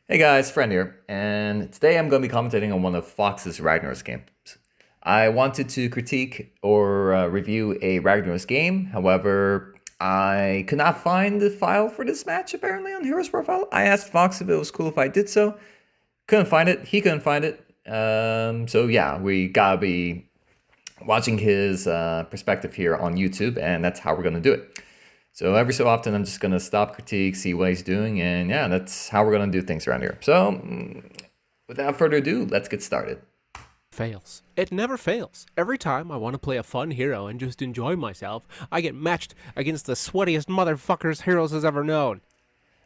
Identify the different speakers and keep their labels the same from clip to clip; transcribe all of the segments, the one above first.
Speaker 1: Hey guys, Friend here, and today I'm going to be commentating on one of Fox's Ragnaros games. I wanted to critique or review a Ragnaros game, however, I could not find the file for this match apparently on Heroes Profile. I asked Fox if it was cool if I did so. Couldn't find it, he couldn't find it. So yeah, we gotta be watching his perspective here on YouTube, and that's how we're going to do it. So every so often, I'm just going to stop, critique, see what he's doing, and yeah, that's how we're going to do things around here. So without further ado, let's get started.
Speaker 2: Fails. It never fails. Every time I want to play a fun hero and just enjoy myself, I get matched against the sweatiest motherfuckers Heroes has ever known.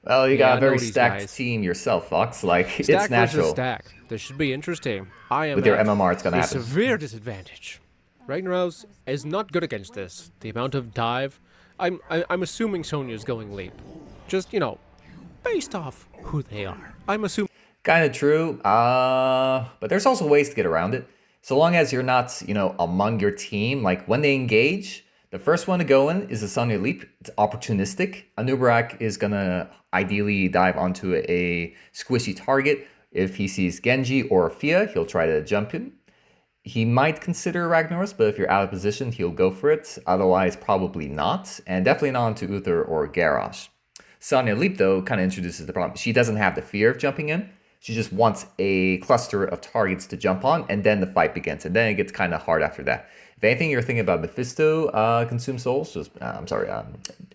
Speaker 1: Well, you
Speaker 2: Yeah,
Speaker 1: got
Speaker 2: I
Speaker 1: a
Speaker 2: know
Speaker 1: very
Speaker 2: these
Speaker 1: stacked
Speaker 2: guys.
Speaker 1: team yourself, Fox. Like,
Speaker 2: Stack
Speaker 1: it's
Speaker 2: versus
Speaker 1: natural.
Speaker 2: stack. This should be interesting. I am
Speaker 1: With your
Speaker 2: at
Speaker 1: MMR, it's going to
Speaker 2: a
Speaker 1: happen.
Speaker 2: severe disadvantage. Ragnaros is not good against this. The amount of dive. I'm assuming Sonya's going leap. Just, based off who they are. I'm assuming.
Speaker 1: Kind of true, but there's also ways to get around it. So long as you're not, among your team, like when they engage, the first one to go in is a Sonya Leap. It's opportunistic. Anubarak is going to ideally dive onto a squishy target. If he sees Genji or Fia, he'll try to jump in. He might consider Ragnaros, but if you're out of position, he'll go for it. Otherwise, probably not. And definitely not onto Uther or Garrosh. Sonya Leap, though, kind of introduces the problem. She doesn't have the fear of jumping in. She just wants a cluster of targets to jump on, and then the fight begins. And then it gets kind of hard after that. If anything, you're thinking about Mephisto, Consume Souls,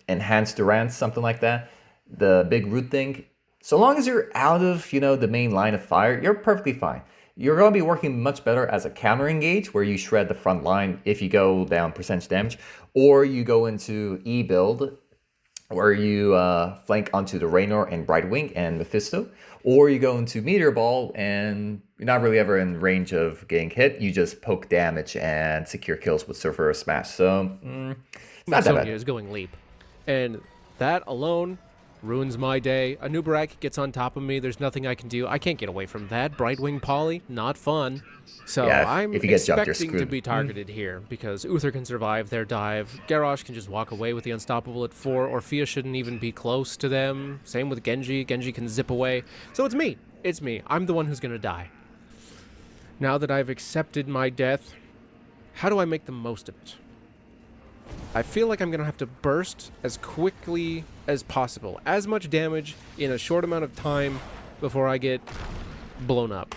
Speaker 1: Enhanced Durance, something like that. The big root thing. So long as you're out of, the main line of fire, you're perfectly fine. You're going to be working much better as a counter engage, where you shred the front line if you go down percentage damage, or you go into E build, where you flank onto the Raynor and Brightwing and Mephisto, or you go into Meteor Ball and you're not really ever in range of getting hit. You just poke damage and secure kills with Surfer or Smash. So, it's not that
Speaker 2: Sonya
Speaker 1: bad.
Speaker 2: is going leap. And that alone ruins my day. Anubarak gets on top of me. There's nothing I can do. I can't get away from that. Brightwing Poly, not fun. So
Speaker 1: Yeah,
Speaker 2: I'm
Speaker 1: if you get jumped, you're
Speaker 2: expecting to
Speaker 1: screwed.
Speaker 2: be targeted here because Uther can survive their dive. Garrosh can just walk away with the Unstoppable at 4. Orphea shouldn't even be close to them. Same with Genji. Genji can zip away. So it's me. It's me. I'm the one who's going to die. Now that I've accepted my death, how do I make the most of it? I feel like I'm going to have to burst as quickly as possible. As much damage in a short amount of time before I get blown up.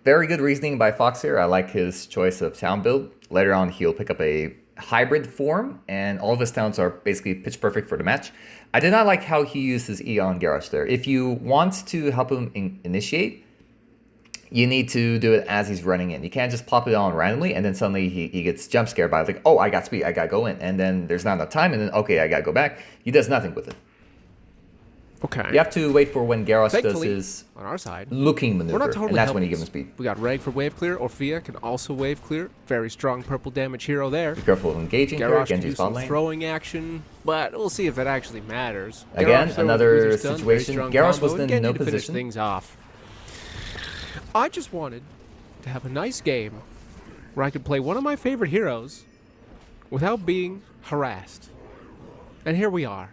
Speaker 1: Very good reasoning by Fox here. I like his choice of town build. Later on, he'll pick up a hybrid form, and all of his towns are basically pitch perfect for the match. I did not like how he used his E on Garrosh there. If you want to help him initiate, you need to do it as he's running in. You can't just pop it on randomly, and then suddenly he gets jump scared by like, oh, I got speed, I gotta go in. And then there's not enough time, and then, okay, I gotta go back. He does nothing with it.
Speaker 2: Okay.
Speaker 1: You have to wait for when Garrosh does
Speaker 2: Thankfully,
Speaker 1: his
Speaker 2: on our side,
Speaker 1: looking
Speaker 2: we're
Speaker 1: maneuver,
Speaker 2: not totally
Speaker 1: and that's when you
Speaker 2: helpless.
Speaker 1: give him speed.
Speaker 2: We got Rag for wave clear. Orphea can also wave clear. Very strong purple damage hero there.
Speaker 1: Be careful of engaging here.
Speaker 2: Garrosh can do
Speaker 1: Genji's bot
Speaker 2: some
Speaker 1: lane.
Speaker 2: throwing action, but we'll see if that actually matters.
Speaker 1: Again,
Speaker 2: Garrosh, though,
Speaker 1: another
Speaker 2: Uther's done, very
Speaker 1: situation.
Speaker 2: strong
Speaker 1: Garrosh
Speaker 2: combo,
Speaker 1: was
Speaker 2: and
Speaker 1: in
Speaker 2: Genji
Speaker 1: no
Speaker 2: to finish
Speaker 1: position.
Speaker 2: things off. I just wanted to have a nice game where I could play one of my favorite heroes without being harassed. And here we are.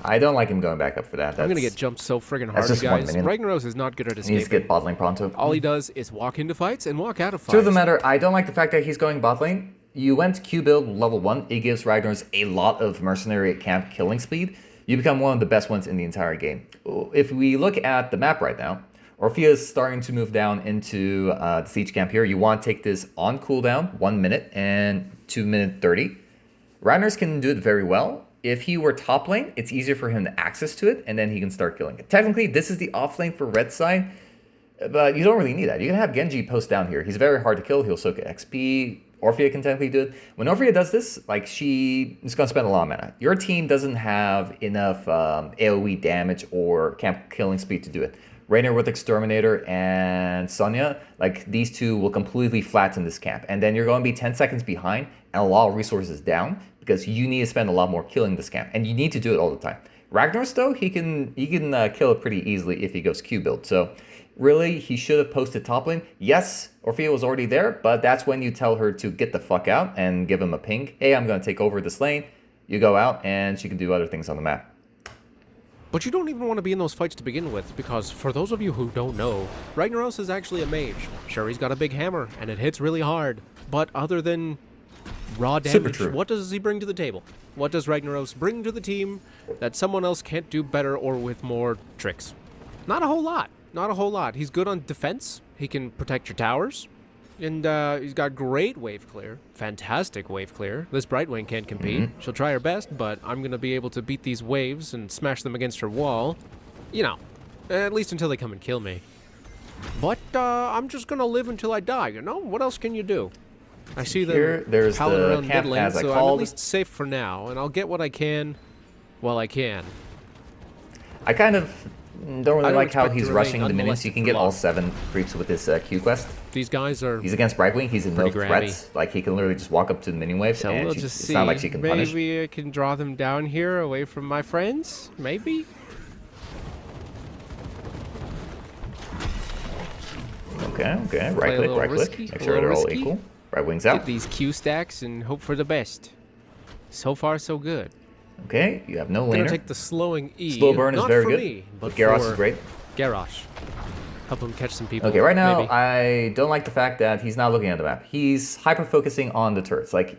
Speaker 1: I don't like him going back up for that.
Speaker 2: I'm going to get jumped so friggin' hard,
Speaker 1: that's just
Speaker 2: you
Speaker 1: one
Speaker 2: guys.
Speaker 1: minion.
Speaker 2: Ragnaros is not good at
Speaker 1: He needs to
Speaker 2: escaping.
Speaker 1: get bot lane pronto.
Speaker 2: All he does is walk into fights and walk out of fights.
Speaker 1: Truth of the matter, I don't like the fact that he's going bot lane. You went Q build level 1. It gives Ragnaros a lot of mercenary camp killing speed. You become one of the best ones in the entire game. If we look at the map right now, Orphea is starting to move down into the siege camp here. You want to take this on cooldown, 1 minute and 2 minute 30. Ragnaros can do it very well. If he were top lane, it's easier for him to access to it, and then he can start killing it. Technically, this is the off lane for red side, but you don't really need that. You can have Genji post down here. He's very hard to kill. He'll soak XP. Orphea can technically do it. When Orphea does this, like, she is going to spend a lot of mana. Your team doesn't have enough AoE damage or camp killing speed to do it. Raynor with Exterminator and Sonya, like, these two will completely flatten this camp. And then you're going to be 10 seconds behind and a lot of resources down because you need to spend a lot more killing this camp. And you need to do it all the time. Ragnaros, though, he can kill it pretty easily if he goes Q build. So really, he should have posted top lane. Yes, Orphea was already there, but that's when you tell her to get the fuck out and give him a ping. Hey, I'm going to take over this lane. You go out, and she can do other things on the map.
Speaker 2: But you don't even want to be in those fights to begin with, because for those of you who don't know, Ragnaros is actually a mage. Sure, he's got a big hammer, and it hits really hard, but other than raw
Speaker 1: Super
Speaker 2: damage,
Speaker 1: true.
Speaker 2: what does he bring to the table? What does Ragnaros bring to the team that someone else can't do better or with more tricks? Not a whole lot. Not a whole lot. He's good on defense. He can protect your towers. And he's got great wave clear. Fantastic wave clear. This Brightwing can't compete. She'll try her best, but I'm going to be able to beat these waves and smash them against her wall. You know, at least until they come and kill me. But I'm just going to live until I die, you know? What else can you do? I see
Speaker 1: Here,
Speaker 2: them
Speaker 1: there's
Speaker 2: howling
Speaker 1: the
Speaker 2: around mid
Speaker 1: camp
Speaker 2: lane,
Speaker 1: as I
Speaker 2: so I'm at
Speaker 1: called.
Speaker 2: least safe for now, and I'll get what I can while I can.
Speaker 1: I kind of don't really
Speaker 2: don't
Speaker 1: like how
Speaker 2: expect to
Speaker 1: he's
Speaker 2: remain
Speaker 1: rushing the minions. You
Speaker 2: unmolested
Speaker 1: can
Speaker 2: for
Speaker 1: get all
Speaker 2: long.
Speaker 1: 7 creeps with this Q quest.
Speaker 2: These guys are...
Speaker 1: He's against Brightwing. He's in no
Speaker 2: Pretty grabby.
Speaker 1: threats. Like, he can literally just walk up to the minion wave,
Speaker 2: So
Speaker 1: and
Speaker 2: we'll
Speaker 1: it's
Speaker 2: just see.
Speaker 1: not like she can punish.
Speaker 2: Maybe I can draw them down here away from my friends? Maybe?
Speaker 1: Okay. Right
Speaker 2: Play a
Speaker 1: click,
Speaker 2: little
Speaker 1: right click.
Speaker 2: risky,
Speaker 1: Make
Speaker 2: a
Speaker 1: sure
Speaker 2: little
Speaker 1: they're all
Speaker 2: risky.
Speaker 1: equal. Brightwing's
Speaker 2: Get
Speaker 1: out.
Speaker 2: these Q stacks and hope for the best. So far, so good.
Speaker 1: Okay, you have no
Speaker 2: I'm gonna
Speaker 1: laner.
Speaker 2: take the slowing E.
Speaker 1: Slow burn is
Speaker 2: not
Speaker 1: very
Speaker 2: for
Speaker 1: good.
Speaker 2: Me, but
Speaker 1: But Garrosh
Speaker 2: for
Speaker 1: is great.
Speaker 2: Garrosh. Help him catch some people.
Speaker 1: Okay, right now,
Speaker 2: maybe.
Speaker 1: I don't like the fact that he's not looking at the map. He's hyper-focusing on the turrets. Like,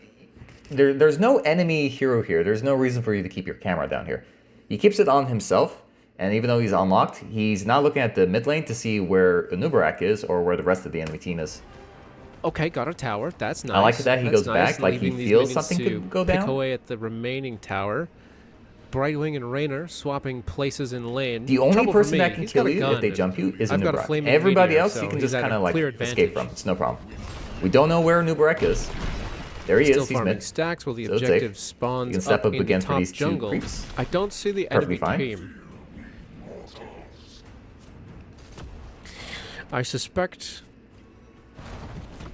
Speaker 1: there's no enemy hero here. There's no reason for you to keep your camera down here. He keeps it on himself, and even though he's unlocked, he's not looking at the mid lane to see where the Nubarak is or where the rest of the enemy team is.
Speaker 2: Okay, got a tower. That's nice.
Speaker 1: I like that he
Speaker 2: That's
Speaker 1: goes
Speaker 2: nice,
Speaker 1: back, like he
Speaker 2: leaving these
Speaker 1: feels
Speaker 2: minions
Speaker 1: something
Speaker 2: to
Speaker 1: could go
Speaker 2: pick
Speaker 1: down.
Speaker 2: away at the remaining tower. Brightwing and Raynor swapping places in lane.
Speaker 1: The only
Speaker 2: Trouble for
Speaker 1: person
Speaker 2: me,
Speaker 1: that can
Speaker 2: he's got
Speaker 1: kill
Speaker 2: a
Speaker 1: you
Speaker 2: gun,
Speaker 1: if they
Speaker 2: and
Speaker 1: jump you is a
Speaker 2: I've got a
Speaker 1: Nubarak.
Speaker 2: flaming
Speaker 1: Everybody
Speaker 2: meteor,
Speaker 1: else
Speaker 2: so
Speaker 1: you can
Speaker 2: he's
Speaker 1: just
Speaker 2: at
Speaker 1: kind
Speaker 2: a
Speaker 1: of like
Speaker 2: clear
Speaker 1: escape
Speaker 2: advantage.
Speaker 1: from. It's no problem. We don't know where Nubarak is. There he
Speaker 2: Still
Speaker 1: is. He's
Speaker 2: farming
Speaker 1: mid.
Speaker 2: stacks while the
Speaker 1: So it's safe.
Speaker 2: objective
Speaker 1: You
Speaker 2: spawns
Speaker 1: can step up
Speaker 2: in
Speaker 1: again
Speaker 2: the
Speaker 1: for
Speaker 2: top
Speaker 1: these 2
Speaker 2: jungle.
Speaker 1: creeps.
Speaker 2: I don't see the
Speaker 1: Perfectly
Speaker 2: enemy
Speaker 1: fine.
Speaker 2: team. I suspect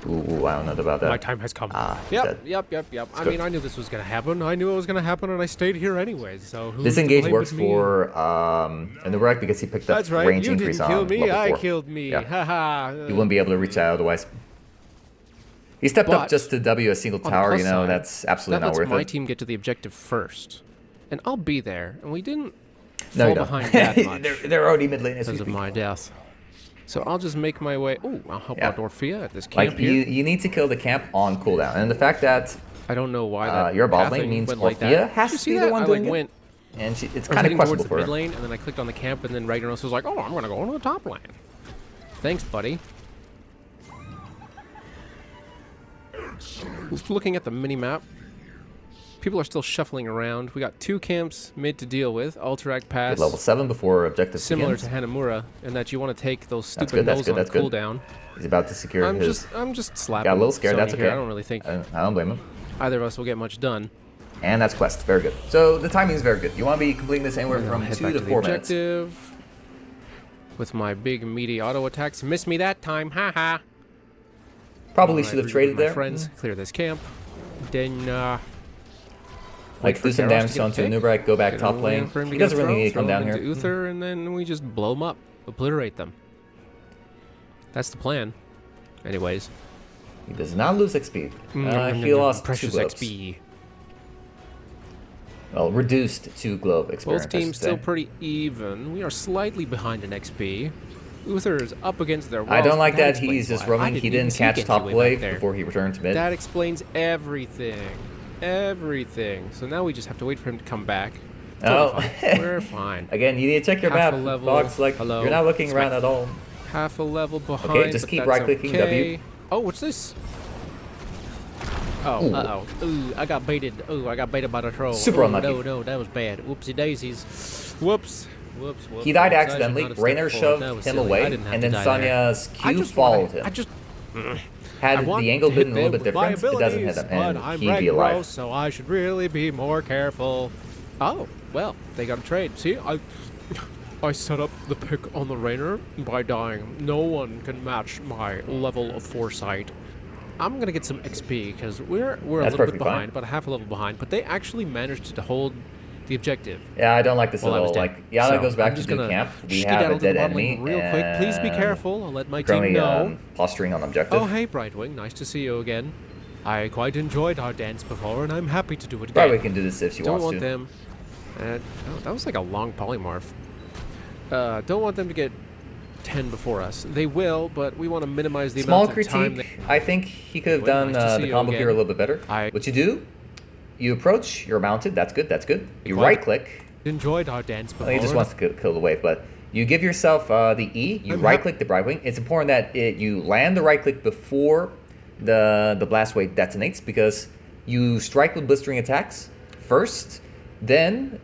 Speaker 1: Ooh, I don't know about that.
Speaker 2: my time has come.
Speaker 1: he's dead.
Speaker 2: Yep. I
Speaker 1: good.
Speaker 2: mean, I knew this was gonna happen. I knew it was gonna happen, and I stayed here anyways. So who's
Speaker 1: This
Speaker 2: to
Speaker 1: engage
Speaker 2: blame
Speaker 1: works
Speaker 2: but me?
Speaker 1: for Nubarak because he picked up
Speaker 2: That's right.
Speaker 1: range
Speaker 2: You
Speaker 1: increase
Speaker 2: didn't
Speaker 1: on
Speaker 2: kill me.
Speaker 1: level
Speaker 2: I
Speaker 1: 4.
Speaker 2: killed me.
Speaker 1: Yeah.
Speaker 2: Haha.
Speaker 1: He wouldn't be able to reach out otherwise. He stepped up
Speaker 2: But
Speaker 1: just to W a single
Speaker 2: on the
Speaker 1: tower,
Speaker 2: plus
Speaker 1: you know,
Speaker 2: side,
Speaker 1: that's absolutely
Speaker 2: that
Speaker 1: not
Speaker 2: lets
Speaker 1: worth
Speaker 2: my
Speaker 1: it.
Speaker 2: team get to the objective first, and I'll be there. And we didn't
Speaker 1: No,
Speaker 2: fall
Speaker 1: you don't.
Speaker 2: behind that much
Speaker 1: they're already mid lane as we
Speaker 2: because of
Speaker 1: speak.
Speaker 2: my death. So I'll just make my way. Oh, I'll help
Speaker 1: Yeah.
Speaker 2: out Orphea at this camp
Speaker 1: Like,
Speaker 2: here.
Speaker 1: you need to kill the camp on cooldown. And the fact that
Speaker 2: I don't know why that
Speaker 1: your bot lane
Speaker 2: pathing
Speaker 1: means
Speaker 2: went like
Speaker 1: Orphea
Speaker 2: that.
Speaker 1: has
Speaker 2: Did you
Speaker 1: to
Speaker 2: see
Speaker 1: be the
Speaker 2: that?
Speaker 1: one
Speaker 2: I
Speaker 1: doing
Speaker 2: like
Speaker 1: it.
Speaker 2: went.
Speaker 1: And it's
Speaker 2: I was
Speaker 1: kind of
Speaker 2: heading towards
Speaker 1: questionable
Speaker 2: the
Speaker 1: for
Speaker 2: mid
Speaker 1: her.
Speaker 2: lane, and then I clicked on the camp, and then Ragnaros was like, "Oh, I'm gonna go into the top lane." Thanks, buddy. Looking at the mini map, people are still shuffling around. We got 2 camps mid to deal with. Alterac Pass,
Speaker 1: Level 7 before objective
Speaker 2: similar
Speaker 1: begins.
Speaker 2: to Hanamura, in that you want to take those
Speaker 1: That's
Speaker 2: stupid
Speaker 1: good, that's
Speaker 2: nulls
Speaker 1: good,
Speaker 2: on
Speaker 1: that's good.
Speaker 2: cooldown.
Speaker 1: He's about to secure
Speaker 2: I'm
Speaker 1: his...
Speaker 2: just slapping.
Speaker 1: Got a little scared,
Speaker 2: Sony
Speaker 1: that's
Speaker 2: here.
Speaker 1: okay.
Speaker 2: I don't really think
Speaker 1: I don't blame him.
Speaker 2: either of us will get much done.
Speaker 1: And that's quest. Very good. So the timing is very good. You want to be completing this anywhere
Speaker 2: And I'll
Speaker 1: from
Speaker 2: head
Speaker 1: 2
Speaker 2: back
Speaker 1: to
Speaker 2: the
Speaker 1: 4 minutes.
Speaker 2: objective with my big meaty auto attacks. Missed me that time, haha.
Speaker 1: Probably
Speaker 2: Alright,
Speaker 1: should have
Speaker 2: regroup
Speaker 1: traded
Speaker 2: with my
Speaker 1: there.
Speaker 2: friends, clear this camp. Then
Speaker 1: Like,
Speaker 2: for
Speaker 1: do some
Speaker 2: Garrosh
Speaker 1: damage
Speaker 2: to get a
Speaker 1: onto
Speaker 2: pick,
Speaker 1: Nubarak, go back
Speaker 2: get
Speaker 1: top
Speaker 2: a
Speaker 1: lane.
Speaker 2: for him to
Speaker 1: He
Speaker 2: get a
Speaker 1: doesn't really
Speaker 2: throw,
Speaker 1: need to come
Speaker 2: throw
Speaker 1: down
Speaker 2: him
Speaker 1: here.
Speaker 2: into Uther, and then we just blow them up, obliterate them. That's the plan. Anyways,
Speaker 1: He does not lose XP. He lost 2
Speaker 2: precious
Speaker 1: globes.
Speaker 2: XP.
Speaker 1: Well, reduced 2 globe experience.
Speaker 2: Both
Speaker 1: I
Speaker 2: teams
Speaker 1: should
Speaker 2: still
Speaker 1: say.
Speaker 2: pretty even. We are slightly behind in XP. Uther is up against their walls.
Speaker 1: I don't like that
Speaker 2: explains
Speaker 1: he's just
Speaker 2: why. I
Speaker 1: roaming. He
Speaker 2: even
Speaker 1: didn't
Speaker 2: see
Speaker 1: catch
Speaker 2: Genji
Speaker 1: top
Speaker 2: way
Speaker 1: wave
Speaker 2: back there.
Speaker 1: before he returned to mid.
Speaker 2: That explains everything. Everything. So now we just have to wait for him to come back.
Speaker 1: Oh.
Speaker 2: Totally fine. We're fine.
Speaker 1: Again, you need to check your
Speaker 2: Half
Speaker 1: map.
Speaker 2: a level.
Speaker 1: Fox, like,
Speaker 2: Hello.
Speaker 1: you're not looking
Speaker 2: Smack.
Speaker 1: around at all.
Speaker 2: Half a level behind.
Speaker 1: Okay, just
Speaker 2: but
Speaker 1: keep
Speaker 2: that's
Speaker 1: right-clicking
Speaker 2: okay.
Speaker 1: W.
Speaker 2: Oh, what's this? Oh,
Speaker 1: Ooh.
Speaker 2: uh-oh. Ooh, I got baited. Ooh, I got baited by the troll.
Speaker 1: Super
Speaker 2: Ooh,
Speaker 1: unlucky.
Speaker 2: No, that was bad. Whoopsie daisies. Whoops. Whoops.
Speaker 1: He died
Speaker 2: whoops. I should
Speaker 1: accidentally.
Speaker 2: not have stepped
Speaker 1: Raynor
Speaker 2: forward.
Speaker 1: shoved
Speaker 2: That was
Speaker 1: him
Speaker 2: silly. I
Speaker 1: away,
Speaker 2: didn't have
Speaker 1: and
Speaker 2: to
Speaker 1: then
Speaker 2: die there.
Speaker 1: Sonya's
Speaker 2: I
Speaker 1: Q
Speaker 2: just
Speaker 1: followed
Speaker 2: wanna-
Speaker 1: him.
Speaker 2: I just...
Speaker 1: Had
Speaker 2: I
Speaker 1: the
Speaker 2: want
Speaker 1: angle
Speaker 2: to
Speaker 1: been a
Speaker 2: hit
Speaker 1: little bit
Speaker 2: them with my
Speaker 1: different, it doesn't hit him,
Speaker 2: abilities,
Speaker 1: and
Speaker 2: but I'm
Speaker 1: he'd be alive.
Speaker 2: Ragnaros, so I should really be more careful. Oh, well, they got a trade. See, I set up the pick on the Raynor by dying. No one can match my level of foresight. I'm gonna get some XP because we're a
Speaker 1: That's
Speaker 2: little bit
Speaker 1: perfectly fine.
Speaker 2: behind, about a half a level behind. But they actually managed to hold the objective.
Speaker 1: Yeah, I don't like this
Speaker 2: While
Speaker 1: at
Speaker 2: I was
Speaker 1: all.
Speaker 2: dead.
Speaker 1: Like, Yada
Speaker 2: So,
Speaker 1: goes back
Speaker 2: I'm
Speaker 1: to
Speaker 2: just
Speaker 1: do
Speaker 2: gonna
Speaker 1: camp. We
Speaker 2: skedaddle
Speaker 1: have a
Speaker 2: to the
Speaker 1: dead
Speaker 2: bottom lane
Speaker 1: enemy.
Speaker 2: real quick. Please be
Speaker 1: and
Speaker 2: careful. I'll let my team
Speaker 1: Currently,
Speaker 2: know.
Speaker 1: posturing on objective.
Speaker 2: Oh, hey, Brightwing. Nice to see you again. I quite enjoyed our dance before, and I'm happy to do it again.
Speaker 1: Probably can do this if she
Speaker 2: Don't
Speaker 1: wants
Speaker 2: want
Speaker 1: to.
Speaker 2: them. Oh, that was like a long polymorph. Don't want them to get 10 before us. They will, but we want to minimize the
Speaker 1: Small
Speaker 2: amount of time
Speaker 1: critique. I think he could have done
Speaker 2: Nice to see
Speaker 1: the
Speaker 2: you
Speaker 1: combo here a
Speaker 2: again.
Speaker 1: little bit better. What you do, you approach, you're mounted, that's good, that's good. You
Speaker 2: quiet.
Speaker 1: right-click.
Speaker 2: enjoyed our dance before.
Speaker 1: He just wants to kill the wave, but you give yourself the E, you right-click the Bribewing. It's important that you land the right-click before the blast wave detonates, because you strike with blistering attacks first, then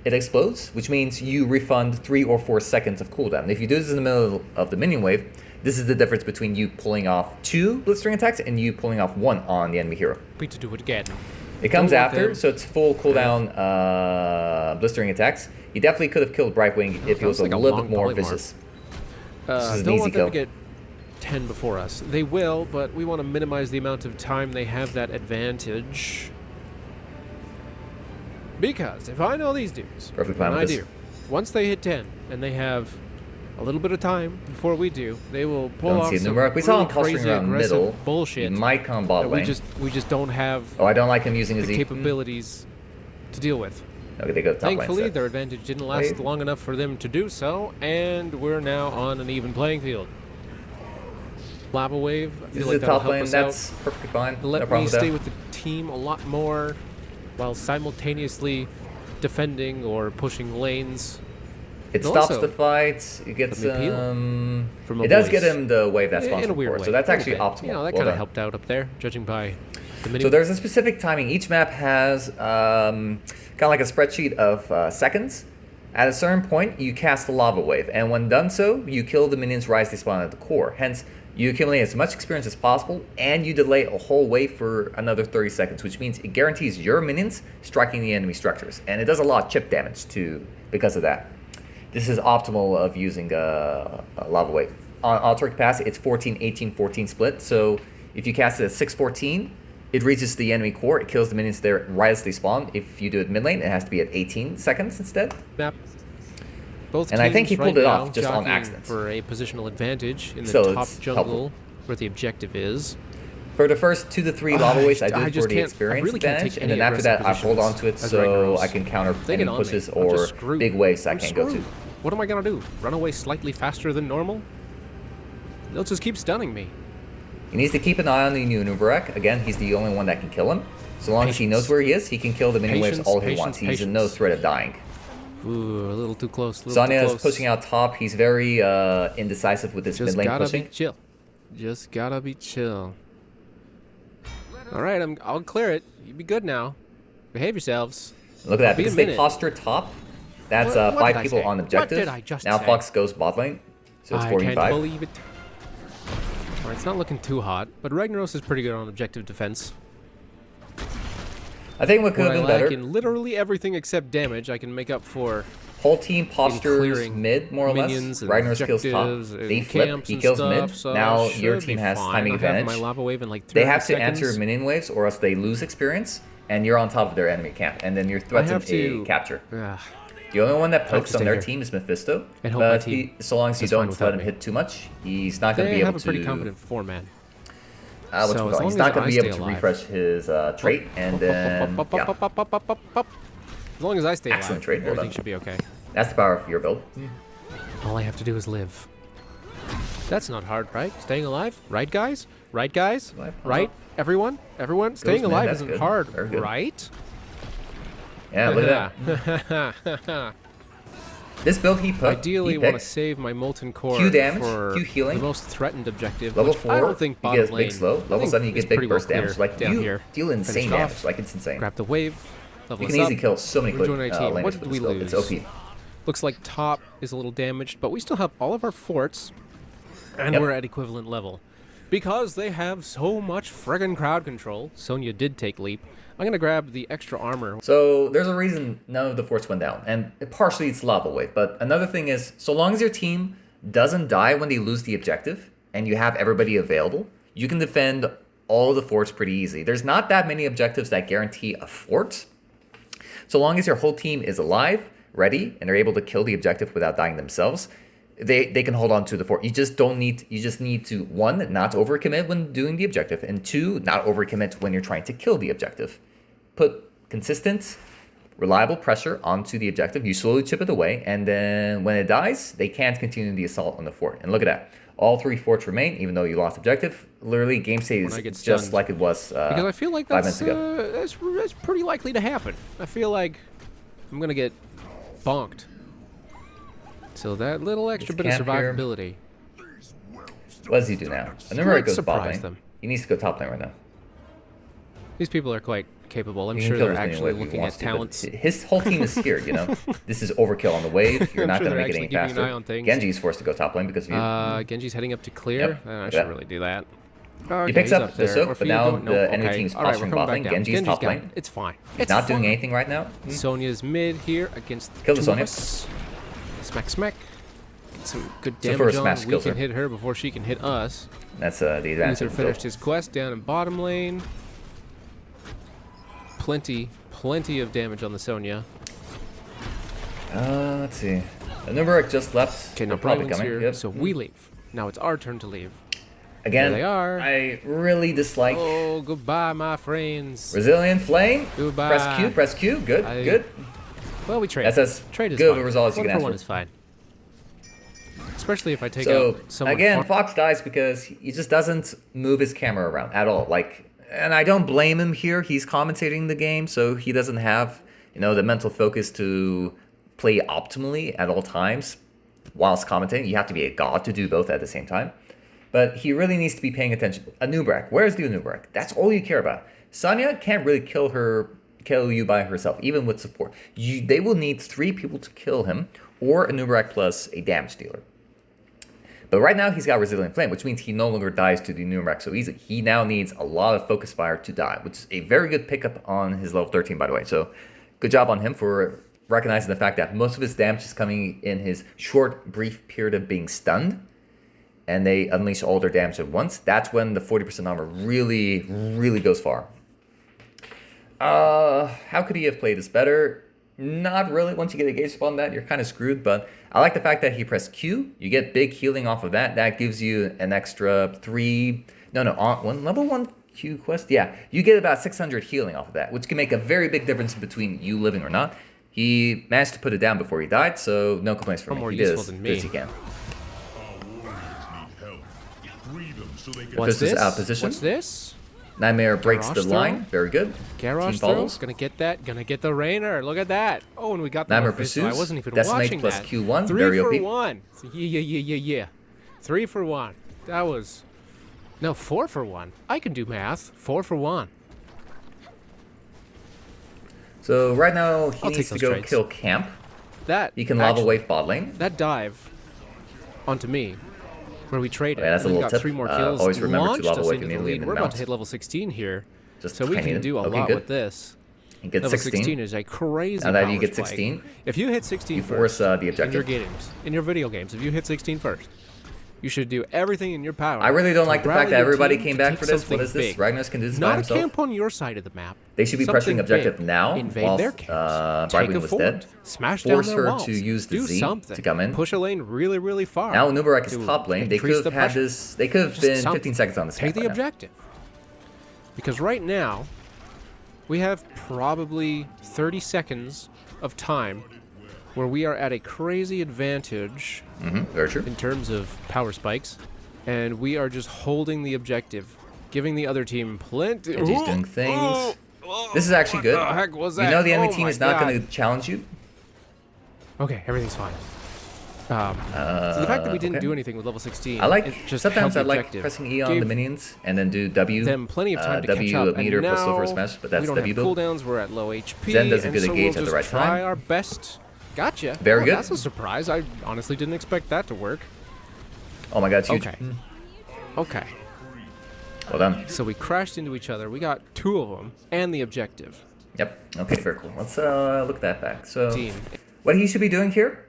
Speaker 1: it explodes, which means you refund 3 or 4 seconds of cooldown. And if you do this in the middle of the minion wave, this is the difference between you pulling off 2 blistering attacks and you pulling off 1 on the enemy hero.
Speaker 2: Happy to do it again.
Speaker 1: It comes after, so it's full cooldown blistering attacks. He definitely could have killed Brightwing if he was
Speaker 2: like
Speaker 1: a
Speaker 2: a
Speaker 1: little
Speaker 2: long
Speaker 1: bit more
Speaker 2: polymorph.
Speaker 1: vicious. This is an
Speaker 2: Don't
Speaker 1: easy
Speaker 2: want them
Speaker 1: kill.
Speaker 2: to get 10 before us. They will, but we want to minimize the amount of time they have that advantage. Because if I know these dudes,
Speaker 1: Perfect plan
Speaker 2: and
Speaker 1: with
Speaker 2: I
Speaker 1: this.
Speaker 2: do, once they hit 10 and they have a little bit of time before we do, they will pull
Speaker 1: Don't
Speaker 2: off
Speaker 1: see it.
Speaker 2: some
Speaker 1: Numeric. We saw
Speaker 2: really
Speaker 1: him posturing
Speaker 2: crazy
Speaker 1: around
Speaker 2: aggressive
Speaker 1: middle.
Speaker 2: bullshit
Speaker 1: He might come bot
Speaker 2: that
Speaker 1: lane.
Speaker 2: we just don't have
Speaker 1: Oh, I don't like him using his
Speaker 2: the
Speaker 1: E.
Speaker 2: capabilities to deal with.
Speaker 1: Okay, they go top lane.
Speaker 2: Thankfully,
Speaker 1: instead.
Speaker 2: their advantage didn't last
Speaker 1: Wave.
Speaker 2: long enough for them to do so, and we're now on an even playing field. Lava Wave, I
Speaker 1: This
Speaker 2: feel
Speaker 1: is
Speaker 2: like
Speaker 1: the
Speaker 2: that'll
Speaker 1: top
Speaker 2: help
Speaker 1: lane.
Speaker 2: us
Speaker 1: That's
Speaker 2: out.
Speaker 1: perfectly fine. No
Speaker 2: Let
Speaker 1: problem
Speaker 2: me
Speaker 1: with
Speaker 2: stay
Speaker 1: that.
Speaker 2: with the team a lot more while simultaneously defending or pushing lanes.
Speaker 1: It
Speaker 2: And
Speaker 1: stops
Speaker 2: also,
Speaker 1: the fight. It gets
Speaker 2: let me peel from a
Speaker 1: It does
Speaker 2: voice.
Speaker 1: get him the wave that spawns
Speaker 2: in a
Speaker 1: from
Speaker 2: weird
Speaker 1: forward,
Speaker 2: way.
Speaker 1: so that's
Speaker 2: a little
Speaker 1: actually
Speaker 2: bit.
Speaker 1: optimal.
Speaker 2: You know, that
Speaker 1: Well
Speaker 2: kind of
Speaker 1: done.
Speaker 2: helped out up there, judging by the mini.
Speaker 1: So there's a specific timing. Each map has kind of like a spreadsheet of seconds. At a certain point, you cast the lava wave, and when done so, you kill the minions rise they spawn at the core. Hence, you accumulate as much experience as possible, and you delay a whole wave for another 30 seconds, which means it guarantees your minions striking the enemy structures, and it does a lot of chip damage too because of that. This is optimal of using a lava wave. On auto capacity, it's 14, 18, 14 split. So if you cast it at 614, it reaches the enemy core. It kills the minions there right as they spawn. If you do it mid lane, it has to be at 18 seconds instead.
Speaker 2: map. Both
Speaker 1: And I think he
Speaker 2: teams
Speaker 1: pulled
Speaker 2: right
Speaker 1: it
Speaker 2: now
Speaker 1: off just on
Speaker 2: jockeying
Speaker 1: accident.
Speaker 2: for a positional advantage in the
Speaker 1: So
Speaker 2: top
Speaker 1: it's
Speaker 2: jungle,
Speaker 1: helpful.
Speaker 2: where the objective is.
Speaker 1: For the first 2 to 3 lava waves, I do
Speaker 2: I
Speaker 1: it
Speaker 2: just
Speaker 1: for the
Speaker 2: can't- I
Speaker 1: experience
Speaker 2: really can't
Speaker 1: advantage,
Speaker 2: take
Speaker 1: and
Speaker 2: any
Speaker 1: then after that, I
Speaker 2: aggressive
Speaker 1: hold on to it
Speaker 2: positions as
Speaker 1: so
Speaker 2: Ragnaros.
Speaker 1: I can counter
Speaker 2: They
Speaker 1: any
Speaker 2: get on me.
Speaker 1: pushes
Speaker 2: I'm
Speaker 1: or
Speaker 2: just screwed.
Speaker 1: big waves I
Speaker 2: I'm
Speaker 1: can't go to.
Speaker 2: screwed. What am I gonna do? Run away slightly faster than normal? They'll just keep stunning me.
Speaker 1: He needs to keep an eye on the Nunuvarek. Again, he's the only one that can kill him. So long as he knows where he is, he can kill the mini waves
Speaker 2: Patience,
Speaker 1: all he
Speaker 2: patience,
Speaker 1: wants. He's in
Speaker 2: patience.
Speaker 1: no threat of dying.
Speaker 2: Ooh, a little too close. A little
Speaker 1: Sonya
Speaker 2: too
Speaker 1: is
Speaker 2: close.
Speaker 1: pushing out top. He's very indecisive with his
Speaker 2: Just
Speaker 1: mid lane
Speaker 2: gotta
Speaker 1: pushing.
Speaker 2: be chill. Just gotta be chill. All right, I'll clear it. You be good now. Behave yourselves.
Speaker 1: Look at that.
Speaker 2: Be a
Speaker 1: Because they
Speaker 2: minute.
Speaker 1: posture top, that's
Speaker 2: What did
Speaker 1: 5
Speaker 2: I
Speaker 1: people
Speaker 2: say?
Speaker 1: on
Speaker 2: What
Speaker 1: objective.
Speaker 2: did I just
Speaker 1: Now
Speaker 2: say?
Speaker 1: Fox goes bot lane. So it's
Speaker 2: I
Speaker 1: 45.
Speaker 2: can't believe it. All right, it's not looking too hot, but Ragnaros is pretty good on objective defense.
Speaker 1: I think what could
Speaker 2: What
Speaker 1: have
Speaker 2: I
Speaker 1: been
Speaker 2: lack
Speaker 1: better,
Speaker 2: in literally everything except damage, I can make up for
Speaker 1: whole team postures
Speaker 2: clearing
Speaker 1: mid, more or less.
Speaker 2: minions and
Speaker 1: Ragnaros kills top.
Speaker 2: objectives and
Speaker 1: They flip.
Speaker 2: camps
Speaker 1: He
Speaker 2: and
Speaker 1: kills
Speaker 2: stuff,
Speaker 1: mid.
Speaker 2: so
Speaker 1: Now
Speaker 2: I
Speaker 1: your
Speaker 2: should
Speaker 1: team
Speaker 2: be
Speaker 1: has
Speaker 2: fine.
Speaker 1: timing
Speaker 2: I'll have
Speaker 1: advantage.
Speaker 2: my lava wave in like 30
Speaker 1: They have to
Speaker 2: seconds.
Speaker 1: answer minion waves or else they lose experience, and you're on top of their enemy camp, and then you're threatened
Speaker 2: have
Speaker 1: a
Speaker 2: to-
Speaker 1: capture.
Speaker 2: Ugh.
Speaker 1: The only one that
Speaker 2: to
Speaker 1: pokes on
Speaker 2: stay
Speaker 1: their
Speaker 2: here
Speaker 1: team is Mephisto,
Speaker 2: and help my
Speaker 1: but
Speaker 2: team
Speaker 1: so long as you
Speaker 2: is fine
Speaker 1: don't
Speaker 2: without
Speaker 1: let him
Speaker 2: me.
Speaker 1: hit too much, he's not going to
Speaker 2: They
Speaker 1: be
Speaker 2: have
Speaker 1: able
Speaker 2: a pretty
Speaker 1: to.
Speaker 2: competent 4-man.
Speaker 1: What's
Speaker 2: So
Speaker 1: it
Speaker 2: as
Speaker 1: called?
Speaker 2: long
Speaker 1: He's not
Speaker 2: as
Speaker 1: going
Speaker 2: I
Speaker 1: to be able
Speaker 2: stay
Speaker 1: to
Speaker 2: alive.
Speaker 1: refresh his trait, and then yeah,
Speaker 2: As long as I stay
Speaker 1: Excellent
Speaker 2: alive,
Speaker 1: trade, well
Speaker 2: everything
Speaker 1: done.
Speaker 2: should be okay.
Speaker 1: that's the power of your build.
Speaker 2: All I have to do is live. That's not hard, right? Staying alive, right, guys? Right, guys?
Speaker 1: Alive,
Speaker 2: Right? Everyone? Staying
Speaker 1: man,
Speaker 2: alive
Speaker 1: that's
Speaker 2: isn't
Speaker 1: good.
Speaker 2: hard,
Speaker 1: Very good.
Speaker 2: right?
Speaker 1: Yeah, look at that. This build he put.
Speaker 2: Ideally,
Speaker 1: he
Speaker 2: want to
Speaker 1: picked.
Speaker 2: save my molten core
Speaker 1: Q damage,
Speaker 2: for
Speaker 1: Q healing.
Speaker 2: the most threatened objective.
Speaker 1: Level
Speaker 2: which
Speaker 1: 4,
Speaker 2: I don't think
Speaker 1: he
Speaker 2: bottom
Speaker 1: gets
Speaker 2: lane.
Speaker 1: big slow.
Speaker 2: I
Speaker 1: Level
Speaker 2: think
Speaker 1: 7, you
Speaker 2: it's
Speaker 1: get big
Speaker 2: pretty well
Speaker 1: burst damage.
Speaker 2: clear
Speaker 1: Like,
Speaker 2: down
Speaker 1: you
Speaker 2: here.
Speaker 1: deal insane
Speaker 2: Finished
Speaker 1: damage.
Speaker 2: off.
Speaker 1: Like, it's insane.
Speaker 2: Grab the wave. Level
Speaker 1: You
Speaker 2: us
Speaker 1: can easily
Speaker 2: up.
Speaker 1: kill so many
Speaker 2: Rejoin our team.
Speaker 1: laners
Speaker 2: What
Speaker 1: with
Speaker 2: did
Speaker 1: this
Speaker 2: we
Speaker 1: build.
Speaker 2: lose?
Speaker 1: It's OP.
Speaker 2: Looks like top is a little damaged, but we still have all of our forts, and
Speaker 1: Yep.
Speaker 2: we're at equivalent level. Because they have so much friggin' crowd control, Sonya did take leap. I'm gonna grab the extra armor.
Speaker 1: So there's a reason none of the forts went down, and partially it's lava wave. But another thing is, so long as your team doesn't die when they lose the objective, and you have everybody available, you can defend all of the forts pretty easy. There's not that many objectives that guarantee a fort. So long as your whole team is alive, ready, and they're able to kill the objective without dying themselves, they can hold on to the fort. You just need to, 1, not overcommit when doing the objective, and 2, not overcommit when you're trying to kill the objective. Put consistent, reliable pressure onto the objective. You slowly chip it away, and then when it dies, they can't continue the assault on the fort. And look at that. All 3 forts remain, even though you lost objective. Literally, game stays just like it was
Speaker 2: because I feel like
Speaker 1: 5 minutes ago.
Speaker 2: That's pretty likely to happen. I feel like I'm going to get bonked. So that little extra bit of survivability.
Speaker 1: What does he do now? Anub'arak goes bot lane.
Speaker 2: Them.
Speaker 1: He needs to go top lane right now.
Speaker 2: These people are quite capable. I'm sure they're actually looking at talents.
Speaker 1: His whole team is here, you know. This is overkill on the wave. You're not going to make it any faster. Genji's forced to go top lane because of you.
Speaker 2: Genji's heading up to clear. I should really do that.
Speaker 1: He picks up the soak, but now the enemy team's posturing bot lane. Genji's top lane.
Speaker 2: It's fine.
Speaker 1: He's not doing anything right now.
Speaker 2: Sonya's mid here against
Speaker 1: Kill the Sonya.
Speaker 2: Smack, smack. Get some good damage on. We can hit her before she can hit us.
Speaker 1: That's the advantage.
Speaker 2: Uther finished his quest down in bottom lane. Plenty of damage on the Sonya.
Speaker 1: Let's see. Anub'arak just left.
Speaker 2: Okay, now Brightwing's here, yep. So we leave. Now it's our turn to leave.
Speaker 1: Again,
Speaker 2: there they are.
Speaker 1: I really dislike.
Speaker 2: Oh, goodbye, my friends.
Speaker 1: Resilient Flame.
Speaker 2: Goodbye.
Speaker 1: Press Q. Good, good.
Speaker 2: Well, we trade.
Speaker 1: That's as
Speaker 2: trade is
Speaker 1: good
Speaker 2: fine.
Speaker 1: of a result as you can ask for.
Speaker 2: One is fine. Especially if I take out someone.
Speaker 1: Again, Fox dies because he just doesn't move his camera around at all. And I don't blame him here. He's commentating the game, so he doesn't have, the mental focus to play optimally at all times whilst commentating. You have to be a god to do both at the same time. But he really needs to be paying attention. Anub'arak, where's the Anub'arak? That's all you care about. Sonya can't really kill you by herself, even with support. They will need 3 people to kill him, or Anub'arak plus a damage dealer. But right now he's got Resilient Flame, which means he no longer dies to the Anub'arak so easily. He now needs a lot of Focus Fire to die, which is a very good pickup on his level 13, by the way. So good job on him for recognizing the fact that most of his damage is coming in his short, brief period of being stunned, and they unleash all their damage at once. That's when the 40% armor really, really goes far. How could he have played this better? Not really. Once you get a gauge spot on that, you're kind of screwed, but I like the fact that he pressed Q. You get big healing off of that. That gives you an extra level 1 Q quest. Yeah, you get about 600 healing off of that, which can make a very big difference between you living or not. He managed to put it down before he died, so no complaints from me. He did as good as he can.
Speaker 2: What's this?
Speaker 1: Out of position.
Speaker 2: What's this?
Speaker 1: Nightmare breaks the line. Very good.
Speaker 2: Garrosh throws. Gonna get that. Gonna get the Rainer. Look at that. Oh, and we got the
Speaker 1: Nightmare pursues.
Speaker 2: I wasn't even
Speaker 1: Decimate
Speaker 2: watching
Speaker 1: plus
Speaker 2: that.
Speaker 1: Q1.
Speaker 2: 3
Speaker 1: very
Speaker 2: for
Speaker 1: OP.
Speaker 2: 1. Yeah. 3 for 1. That was... No, 4 for 1. I can do math. 4 for 1.
Speaker 1: So right now he needs to go kill camp. He can lava wave bot lane.
Speaker 2: That dive onto me, where we traded.
Speaker 1: Okay, that's a little
Speaker 2: got
Speaker 1: tip.
Speaker 2: 3 more kills.
Speaker 1: Always remember to lava wave
Speaker 2: into the
Speaker 1: immediately.
Speaker 2: lead. We're about to hit level 16 here,
Speaker 1: just
Speaker 2: so we can do a lot with this.
Speaker 1: You get
Speaker 2: level 16 is a crazy.
Speaker 1: Now that you get 16,
Speaker 2: if you hit 16
Speaker 1: you force the objective.
Speaker 2: In your video games, if you hit 16 first, you should do everything in your power.
Speaker 1: I really don't like the fact that everybody came back for this. What is this? Ragnaros can do this by himself.
Speaker 2: Not a camp on your side of the map.
Speaker 1: They should be pressuring objective now.
Speaker 2: Invade their camps.
Speaker 1: Brightwing was dead.
Speaker 2: Smash down their walls.
Speaker 1: Force her to use the Z to come in.
Speaker 2: Push a lane really, really far.
Speaker 1: Now Anub'arak is top lane. They could have had this. They could have been 15 seconds on this.
Speaker 2: Take the objective. Because right now, we have probably 30 seconds of time where we are at a crazy advantage
Speaker 1: very true.
Speaker 2: In terms of power spikes, and we are just holding the objective, giving the other team plenty.
Speaker 1: He's doing things. This is actually good.
Speaker 2: What the heck was that?
Speaker 1: You know the enemy team is not going to challenge you.
Speaker 2: Okay, everything's fine. So the fact that we didn't do anything with level 16,
Speaker 1: sometimes I like pressing E on the minions and then do W.
Speaker 2: Them plenty of time to catch up.
Speaker 1: Meter plus silver smash, but that's
Speaker 2: we don't
Speaker 1: W
Speaker 2: have
Speaker 1: build.
Speaker 2: cooldowns. We're at low HP.
Speaker 1: Zen does a good engage at the right time.
Speaker 2: Try our best. Gotcha.
Speaker 1: Very good.
Speaker 2: That's a surprise. I honestly didn't expect that to work.
Speaker 1: Oh my god, it's huge.
Speaker 2: Okay.
Speaker 1: Well done.
Speaker 2: So we crashed into each other. We got 2 of them and the objective.
Speaker 1: Yep. Okay, very cool. Let's look at that back. So what he should be doing here,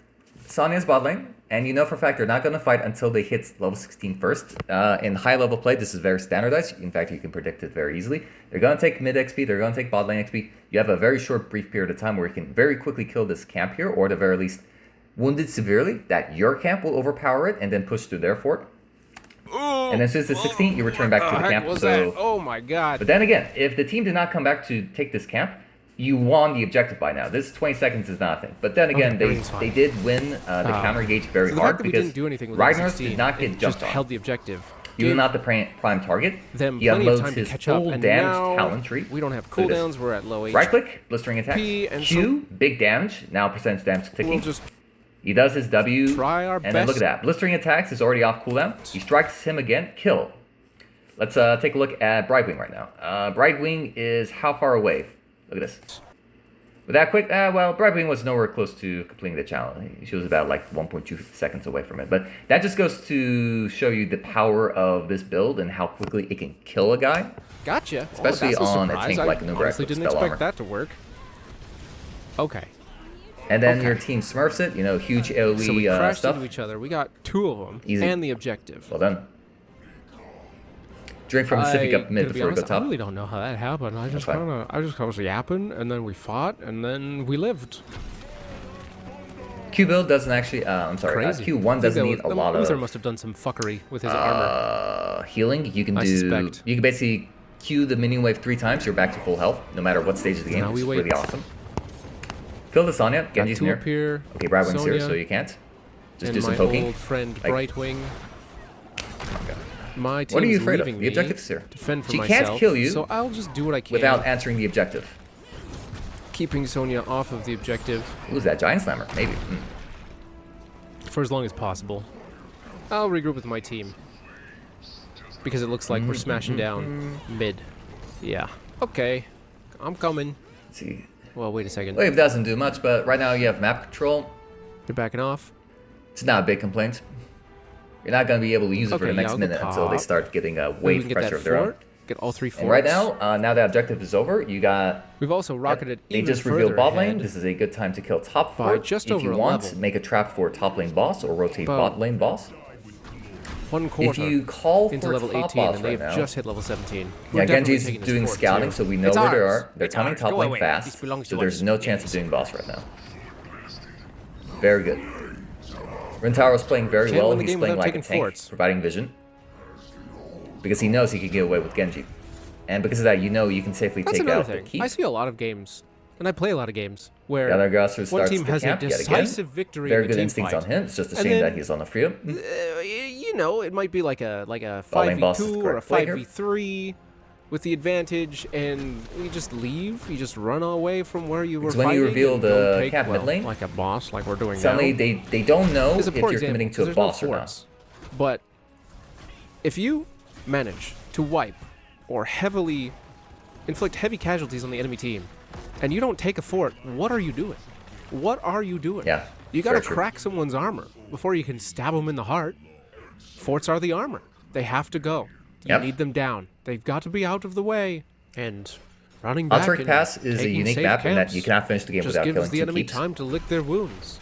Speaker 1: Sonya's bot lane, and you know for a fact they're not going to fight until they hit level 16 first. In high level play, this is very standardized. In fact, you can predict it very easily. They're going to take mid XP, they're going to take bot lane XP. You have a very short, brief period of time where you can very quickly kill this camp here, or at the very least, wound it severely, that your camp will overpower it and then push through their fort. And then since it's 16, you return back to the camp.
Speaker 2: Oh my god.
Speaker 1: But then again, if the team did not come back to take this camp, you won the objective by now. This 20 seconds is nothing. But then again, they did win the counter engage very
Speaker 2: so the
Speaker 1: hard
Speaker 2: fact that we
Speaker 1: because
Speaker 2: didn't do anything with
Speaker 1: Ragnaros
Speaker 2: 16,
Speaker 1: did not get
Speaker 2: it
Speaker 1: jumped
Speaker 2: just
Speaker 1: on.
Speaker 2: held the objective.
Speaker 1: He was not the prime target.
Speaker 2: Them
Speaker 1: He
Speaker 2: plenty of
Speaker 1: unloads
Speaker 2: time to
Speaker 1: his
Speaker 2: catch up,
Speaker 1: full
Speaker 2: and
Speaker 1: damage
Speaker 2: now
Speaker 1: talent tree.
Speaker 2: we don't have
Speaker 1: Look at this.
Speaker 2: cooldowns. We're at low HP.
Speaker 1: Right click, blistering attack.
Speaker 2: and
Speaker 1: Q, big damage. Now percentage damage ticking.
Speaker 2: We'll just
Speaker 1: He does his W,
Speaker 2: try our
Speaker 1: and
Speaker 2: best.
Speaker 1: then look at that. Blistering attacks is already off cooldown. He strikes him again, kill. Let's take a look at Brightwing right now. Brightwing is how far away? Look at this. With that quick, well, Brightwing was nowhere close to completing the challenge. She was about like 1.2 seconds away from it. But that just goes to show you the power of this build and how quickly it can kill a guy.
Speaker 2: Gotcha.
Speaker 1: Especially
Speaker 2: that's
Speaker 1: on a
Speaker 2: surprise.
Speaker 1: tank like
Speaker 2: I
Speaker 1: Nubrek
Speaker 2: honestly
Speaker 1: with
Speaker 2: didn't
Speaker 1: spell
Speaker 2: expect
Speaker 1: armor.
Speaker 2: that to work. Okay.
Speaker 1: And then your team smurfs it, you know, huge AoE
Speaker 2: So we crashed
Speaker 1: stuff.
Speaker 2: into each other. We got 2 of them
Speaker 1: Easy.
Speaker 2: and the objective.
Speaker 1: Well done. Drink from the Pacific up mid
Speaker 2: to be
Speaker 1: before we go
Speaker 2: honest, I
Speaker 1: top.
Speaker 2: really don't know how that happened. I just
Speaker 1: fine.
Speaker 2: was yapping, and then we fought, and then we lived.
Speaker 1: Q build doesn't actually, I'm sorry,
Speaker 2: Crazy.
Speaker 1: Q1 doesn't need a lot
Speaker 2: Uther
Speaker 1: of
Speaker 2: must have done some fuckery with his armor.
Speaker 1: healing. You can
Speaker 2: I
Speaker 1: do,
Speaker 2: suspect.
Speaker 1: you can basically Q the minion wave 3 times, you're back to full health, no matter what stage of the game,
Speaker 2: Now
Speaker 1: which
Speaker 2: we
Speaker 1: is really
Speaker 2: wait.
Speaker 1: awesome. Kill the Sonya,
Speaker 2: Got
Speaker 1: Genji's
Speaker 2: 2
Speaker 1: near.
Speaker 2: up here.
Speaker 1: Okay, Brightwing's here,
Speaker 2: Sonya,
Speaker 1: so you can't. Just
Speaker 2: and
Speaker 1: do some
Speaker 2: my
Speaker 1: poking.
Speaker 2: old friend
Speaker 1: Like-
Speaker 2: Brightwing.
Speaker 1: Okay.
Speaker 2: My team
Speaker 1: What are you
Speaker 2: is
Speaker 1: afraid of?
Speaker 2: leaving
Speaker 1: The objective's
Speaker 2: me
Speaker 1: here.
Speaker 2: to fend for
Speaker 1: She
Speaker 2: myself,
Speaker 1: can't kill you
Speaker 2: so I'll just do what I can.
Speaker 1: without answering the objective.
Speaker 2: Keeping Sonya off of the objective
Speaker 1: Who's that? Giant Slammer? Maybe.
Speaker 2: for as long as possible. I'll regroup with my team. Because it looks like we're smashing down mid. Yeah. Okay. I'm coming.
Speaker 1: Let's see.
Speaker 2: Well, wait a second.
Speaker 1: Wave doesn't do much, but right now you have map control.
Speaker 2: You're backing off.
Speaker 1: It's not a big complaint. You're not going to be able to use it for
Speaker 2: Okay,
Speaker 1: the next
Speaker 2: I'll go
Speaker 1: minute until they
Speaker 2: top.
Speaker 1: start getting a
Speaker 2: Maybe we
Speaker 1: wave
Speaker 2: can get
Speaker 1: pressure
Speaker 2: that
Speaker 1: of their own.
Speaker 2: fort. Get all 3 forts.
Speaker 1: And right now that objective is over, you got...
Speaker 2: We've also rocketed
Speaker 1: They
Speaker 2: even
Speaker 1: just
Speaker 2: further
Speaker 1: revealed bot lane.
Speaker 2: ahead.
Speaker 1: This is a good time to kill top
Speaker 2: By
Speaker 1: fort.
Speaker 2: just
Speaker 1: if
Speaker 2: over
Speaker 1: you
Speaker 2: a
Speaker 1: want,
Speaker 2: level.
Speaker 1: make a trap for top lane boss or rotate
Speaker 2: But
Speaker 1: bot lane boss.
Speaker 2: 1/4
Speaker 1: If you call
Speaker 2: into
Speaker 1: for
Speaker 2: level
Speaker 1: top
Speaker 2: 18,
Speaker 1: boss
Speaker 2: and
Speaker 1: right
Speaker 2: they've
Speaker 1: now...
Speaker 2: just hit level 17.
Speaker 1: Yeah,
Speaker 2: We're definitely
Speaker 1: Genji's
Speaker 2: taking this
Speaker 1: doing
Speaker 2: fort,
Speaker 1: scouting,
Speaker 2: too.
Speaker 1: so we know
Speaker 2: It's
Speaker 1: where they
Speaker 2: ours.
Speaker 1: are. They're
Speaker 2: It's
Speaker 1: coming
Speaker 2: ours.
Speaker 1: top
Speaker 2: Go
Speaker 1: lane
Speaker 2: away.
Speaker 1: fast,
Speaker 2: This belongs
Speaker 1: so
Speaker 2: to
Speaker 1: there's
Speaker 2: us.
Speaker 1: no chance of doing boss right now. Very good. Rintaro's playing very
Speaker 2: Can't
Speaker 1: well.
Speaker 2: win the
Speaker 1: He's
Speaker 2: game
Speaker 1: playing
Speaker 2: without
Speaker 1: like a
Speaker 2: taking
Speaker 1: tank,
Speaker 2: forts.
Speaker 1: providing vision. Because he knows he can get away with Genji. And because of that, you know you can safely
Speaker 2: That's
Speaker 1: take
Speaker 2: another
Speaker 1: out the
Speaker 2: thing.
Speaker 1: keep.
Speaker 2: I see a lot of games, and I play a lot of games, where
Speaker 1: The other Grasser
Speaker 2: one
Speaker 1: starts
Speaker 2: team
Speaker 1: the
Speaker 2: has a
Speaker 1: camp yet again.
Speaker 2: decisive victory
Speaker 1: Very
Speaker 2: in a
Speaker 1: good
Speaker 2: team
Speaker 1: instincts
Speaker 2: fight.
Speaker 1: on him. It's just a
Speaker 2: And
Speaker 1: shame
Speaker 2: then-
Speaker 1: that he's on the field.
Speaker 2: You know, it might be like a
Speaker 1: Bot lane boss is
Speaker 2: 5v2
Speaker 1: the
Speaker 2: or a
Speaker 1: correct play here.
Speaker 2: 5v3 with the advantage, and you just leave. You just run away from where you were
Speaker 1: Because when
Speaker 2: fighting.
Speaker 1: you reveal
Speaker 2: and
Speaker 1: the
Speaker 2: don't take,
Speaker 1: cap mid
Speaker 2: well,
Speaker 1: lane,
Speaker 2: like a boss, like we're doing
Speaker 1: Suddenly
Speaker 2: now.
Speaker 1: they don't know
Speaker 2: Is a
Speaker 1: if
Speaker 2: poor
Speaker 1: you're
Speaker 2: example,
Speaker 1: committing to a
Speaker 2: 'cause there's no
Speaker 1: boss or not.
Speaker 2: forts. But if you manage to wipe or heavily inflict heavy casualties on the enemy team, and you don't take a fort, what are you doing? What are you doing?
Speaker 1: Yeah,
Speaker 2: You gotta
Speaker 1: very true.
Speaker 2: crack someone's armor before you can stab them in the heart. Forts are the armor. They have to go. You
Speaker 1: Yep.
Speaker 2: need them down. They've got to be out of the way. And running back
Speaker 1: Altaric
Speaker 2: and
Speaker 1: Pass is a
Speaker 2: taking
Speaker 1: unique
Speaker 2: safe
Speaker 1: map in that
Speaker 2: camps
Speaker 1: you cannot finish the game
Speaker 2: just
Speaker 1: without
Speaker 2: gives
Speaker 1: killing
Speaker 2: the
Speaker 1: two
Speaker 2: enemy
Speaker 1: keeps.
Speaker 2: time to lick their wounds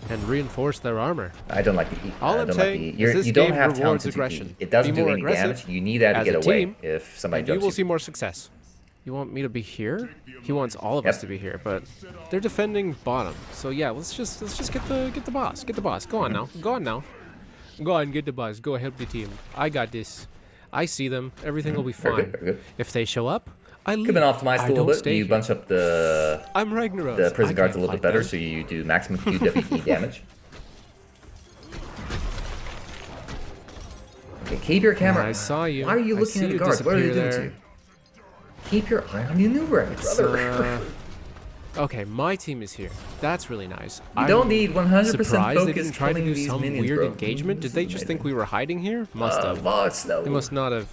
Speaker 2: and reinforce their armor.
Speaker 1: I don't like the E.
Speaker 2: All
Speaker 1: I
Speaker 2: I'm
Speaker 1: don't like
Speaker 2: saying
Speaker 1: the E.
Speaker 2: is this
Speaker 1: You don't
Speaker 2: game
Speaker 1: have
Speaker 2: rewards
Speaker 1: talent to
Speaker 2: aggression.
Speaker 1: E. It doesn't
Speaker 2: Be
Speaker 1: do
Speaker 2: more
Speaker 1: any
Speaker 2: aggressive
Speaker 1: damage. You need that to
Speaker 2: as
Speaker 1: get
Speaker 2: a
Speaker 1: away
Speaker 2: team,
Speaker 1: if somebody
Speaker 2: and you
Speaker 1: jumps
Speaker 2: will
Speaker 1: you.
Speaker 2: see more success. You want me to be here? He wants all of
Speaker 1: Yep.
Speaker 2: us to be here, but they're defending bottom. So yeah, let's just get the boss. Get the boss. Go on now. Go on now. Go on, get the boss. Go help the team. I got this. I see them. Everything will be
Speaker 1: Very
Speaker 2: fine.
Speaker 1: good, very good.
Speaker 2: If they show up, I leave.
Speaker 1: Could have been optimized
Speaker 2: I
Speaker 1: a little
Speaker 2: don't
Speaker 1: bit.
Speaker 2: stay
Speaker 1: You
Speaker 2: here.
Speaker 1: bunch up the
Speaker 2: I'm Ragnaros.
Speaker 1: prison
Speaker 2: I
Speaker 1: guards a
Speaker 2: can't
Speaker 1: little bit
Speaker 2: fight
Speaker 1: better,
Speaker 2: them.
Speaker 1: so you do maximum QWE damage. Okay, keep your camera.
Speaker 2: I saw you.
Speaker 1: Why are you
Speaker 2: I
Speaker 1: looking
Speaker 2: see
Speaker 1: at the
Speaker 2: you
Speaker 1: guards? What are they
Speaker 2: disappear
Speaker 1: doing to
Speaker 2: there.
Speaker 1: you? Keep your eye on your new brother.
Speaker 2: Okay, my team is here. That's really nice.
Speaker 1: You don't need 100%
Speaker 2: surprised they
Speaker 1: focus
Speaker 2: didn't try to
Speaker 1: killing
Speaker 2: do
Speaker 1: these
Speaker 2: some
Speaker 1: minions,
Speaker 2: weird
Speaker 1: bro.
Speaker 2: engagement. Did they just think we were hiding here? Must have.
Speaker 1: Boss, no.
Speaker 2: They must not have.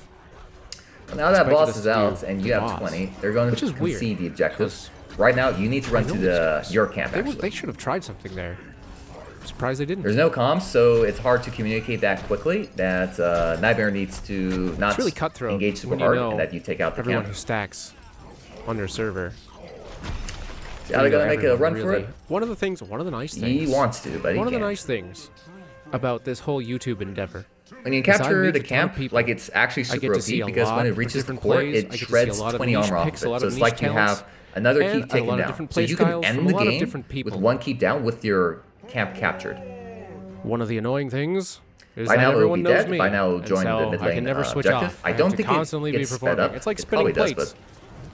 Speaker 1: Now that
Speaker 2: expected
Speaker 1: boss
Speaker 2: us
Speaker 1: is
Speaker 2: to do
Speaker 1: out and
Speaker 2: the
Speaker 1: you have
Speaker 2: boss.
Speaker 1: 20, they're going
Speaker 2: Which
Speaker 1: to
Speaker 2: is weird,
Speaker 1: concede the objectives. Right now, you need to run to your camp,
Speaker 2: They
Speaker 1: actually.
Speaker 2: should have tried something there. I'm surprised they didn't.
Speaker 1: There's no comms, so it's hard to communicate that quickly. That Nightmare needs to not
Speaker 2: It's really cutthroat
Speaker 1: engage super
Speaker 2: when you
Speaker 1: hard,
Speaker 2: know
Speaker 1: and that you take out the
Speaker 2: everyone
Speaker 1: camp.
Speaker 2: who stacks on your server.
Speaker 1: Are they going to make a
Speaker 2: Everyone,
Speaker 1: run for
Speaker 2: really.
Speaker 1: it?
Speaker 2: One of the nice
Speaker 1: He
Speaker 2: things.
Speaker 1: wants to, but he
Speaker 2: One of the
Speaker 1: can't.
Speaker 2: nice things about this whole YouTube endeavor.
Speaker 1: When you
Speaker 2: is I
Speaker 1: capture
Speaker 2: meet
Speaker 1: the
Speaker 2: a ton of
Speaker 1: camp,
Speaker 2: people.
Speaker 1: like it's actually
Speaker 2: I
Speaker 1: super
Speaker 2: get to
Speaker 1: OP
Speaker 2: see a
Speaker 1: because when
Speaker 2: lot
Speaker 1: it
Speaker 2: of
Speaker 1: reaches the
Speaker 2: different
Speaker 1: core,
Speaker 2: plays. I
Speaker 1: it
Speaker 2: get to see a
Speaker 1: shreds
Speaker 2: lot of
Speaker 1: 20
Speaker 2: niche
Speaker 1: armor off
Speaker 2: picks,
Speaker 1: of
Speaker 2: a
Speaker 1: it.
Speaker 2: lot
Speaker 1: So
Speaker 2: of
Speaker 1: it's like
Speaker 2: niche
Speaker 1: you
Speaker 2: talents,
Speaker 1: have another
Speaker 2: and
Speaker 1: keep
Speaker 2: a
Speaker 1: taken
Speaker 2: lot of
Speaker 1: down.
Speaker 2: different
Speaker 1: So
Speaker 2: play
Speaker 1: you can
Speaker 2: styles from
Speaker 1: end
Speaker 2: a
Speaker 1: the
Speaker 2: lot of
Speaker 1: game
Speaker 2: different people.
Speaker 1: with one keep down with your camp captured.
Speaker 2: One of the annoying things is
Speaker 1: By
Speaker 2: that
Speaker 1: now it'll
Speaker 2: everyone
Speaker 1: be
Speaker 2: knows
Speaker 1: dead.
Speaker 2: me.
Speaker 1: By now it'll
Speaker 2: and
Speaker 1: join
Speaker 2: so
Speaker 1: the mid
Speaker 2: I
Speaker 1: lane
Speaker 2: can never switch
Speaker 1: objective.
Speaker 2: off.
Speaker 1: I
Speaker 2: have
Speaker 1: don't
Speaker 2: to
Speaker 1: think
Speaker 2: constantly
Speaker 1: it
Speaker 2: be
Speaker 1: gets sped
Speaker 2: performing.
Speaker 1: up.
Speaker 2: It's like
Speaker 1: It
Speaker 2: spinning
Speaker 1: probably does,
Speaker 2: plates.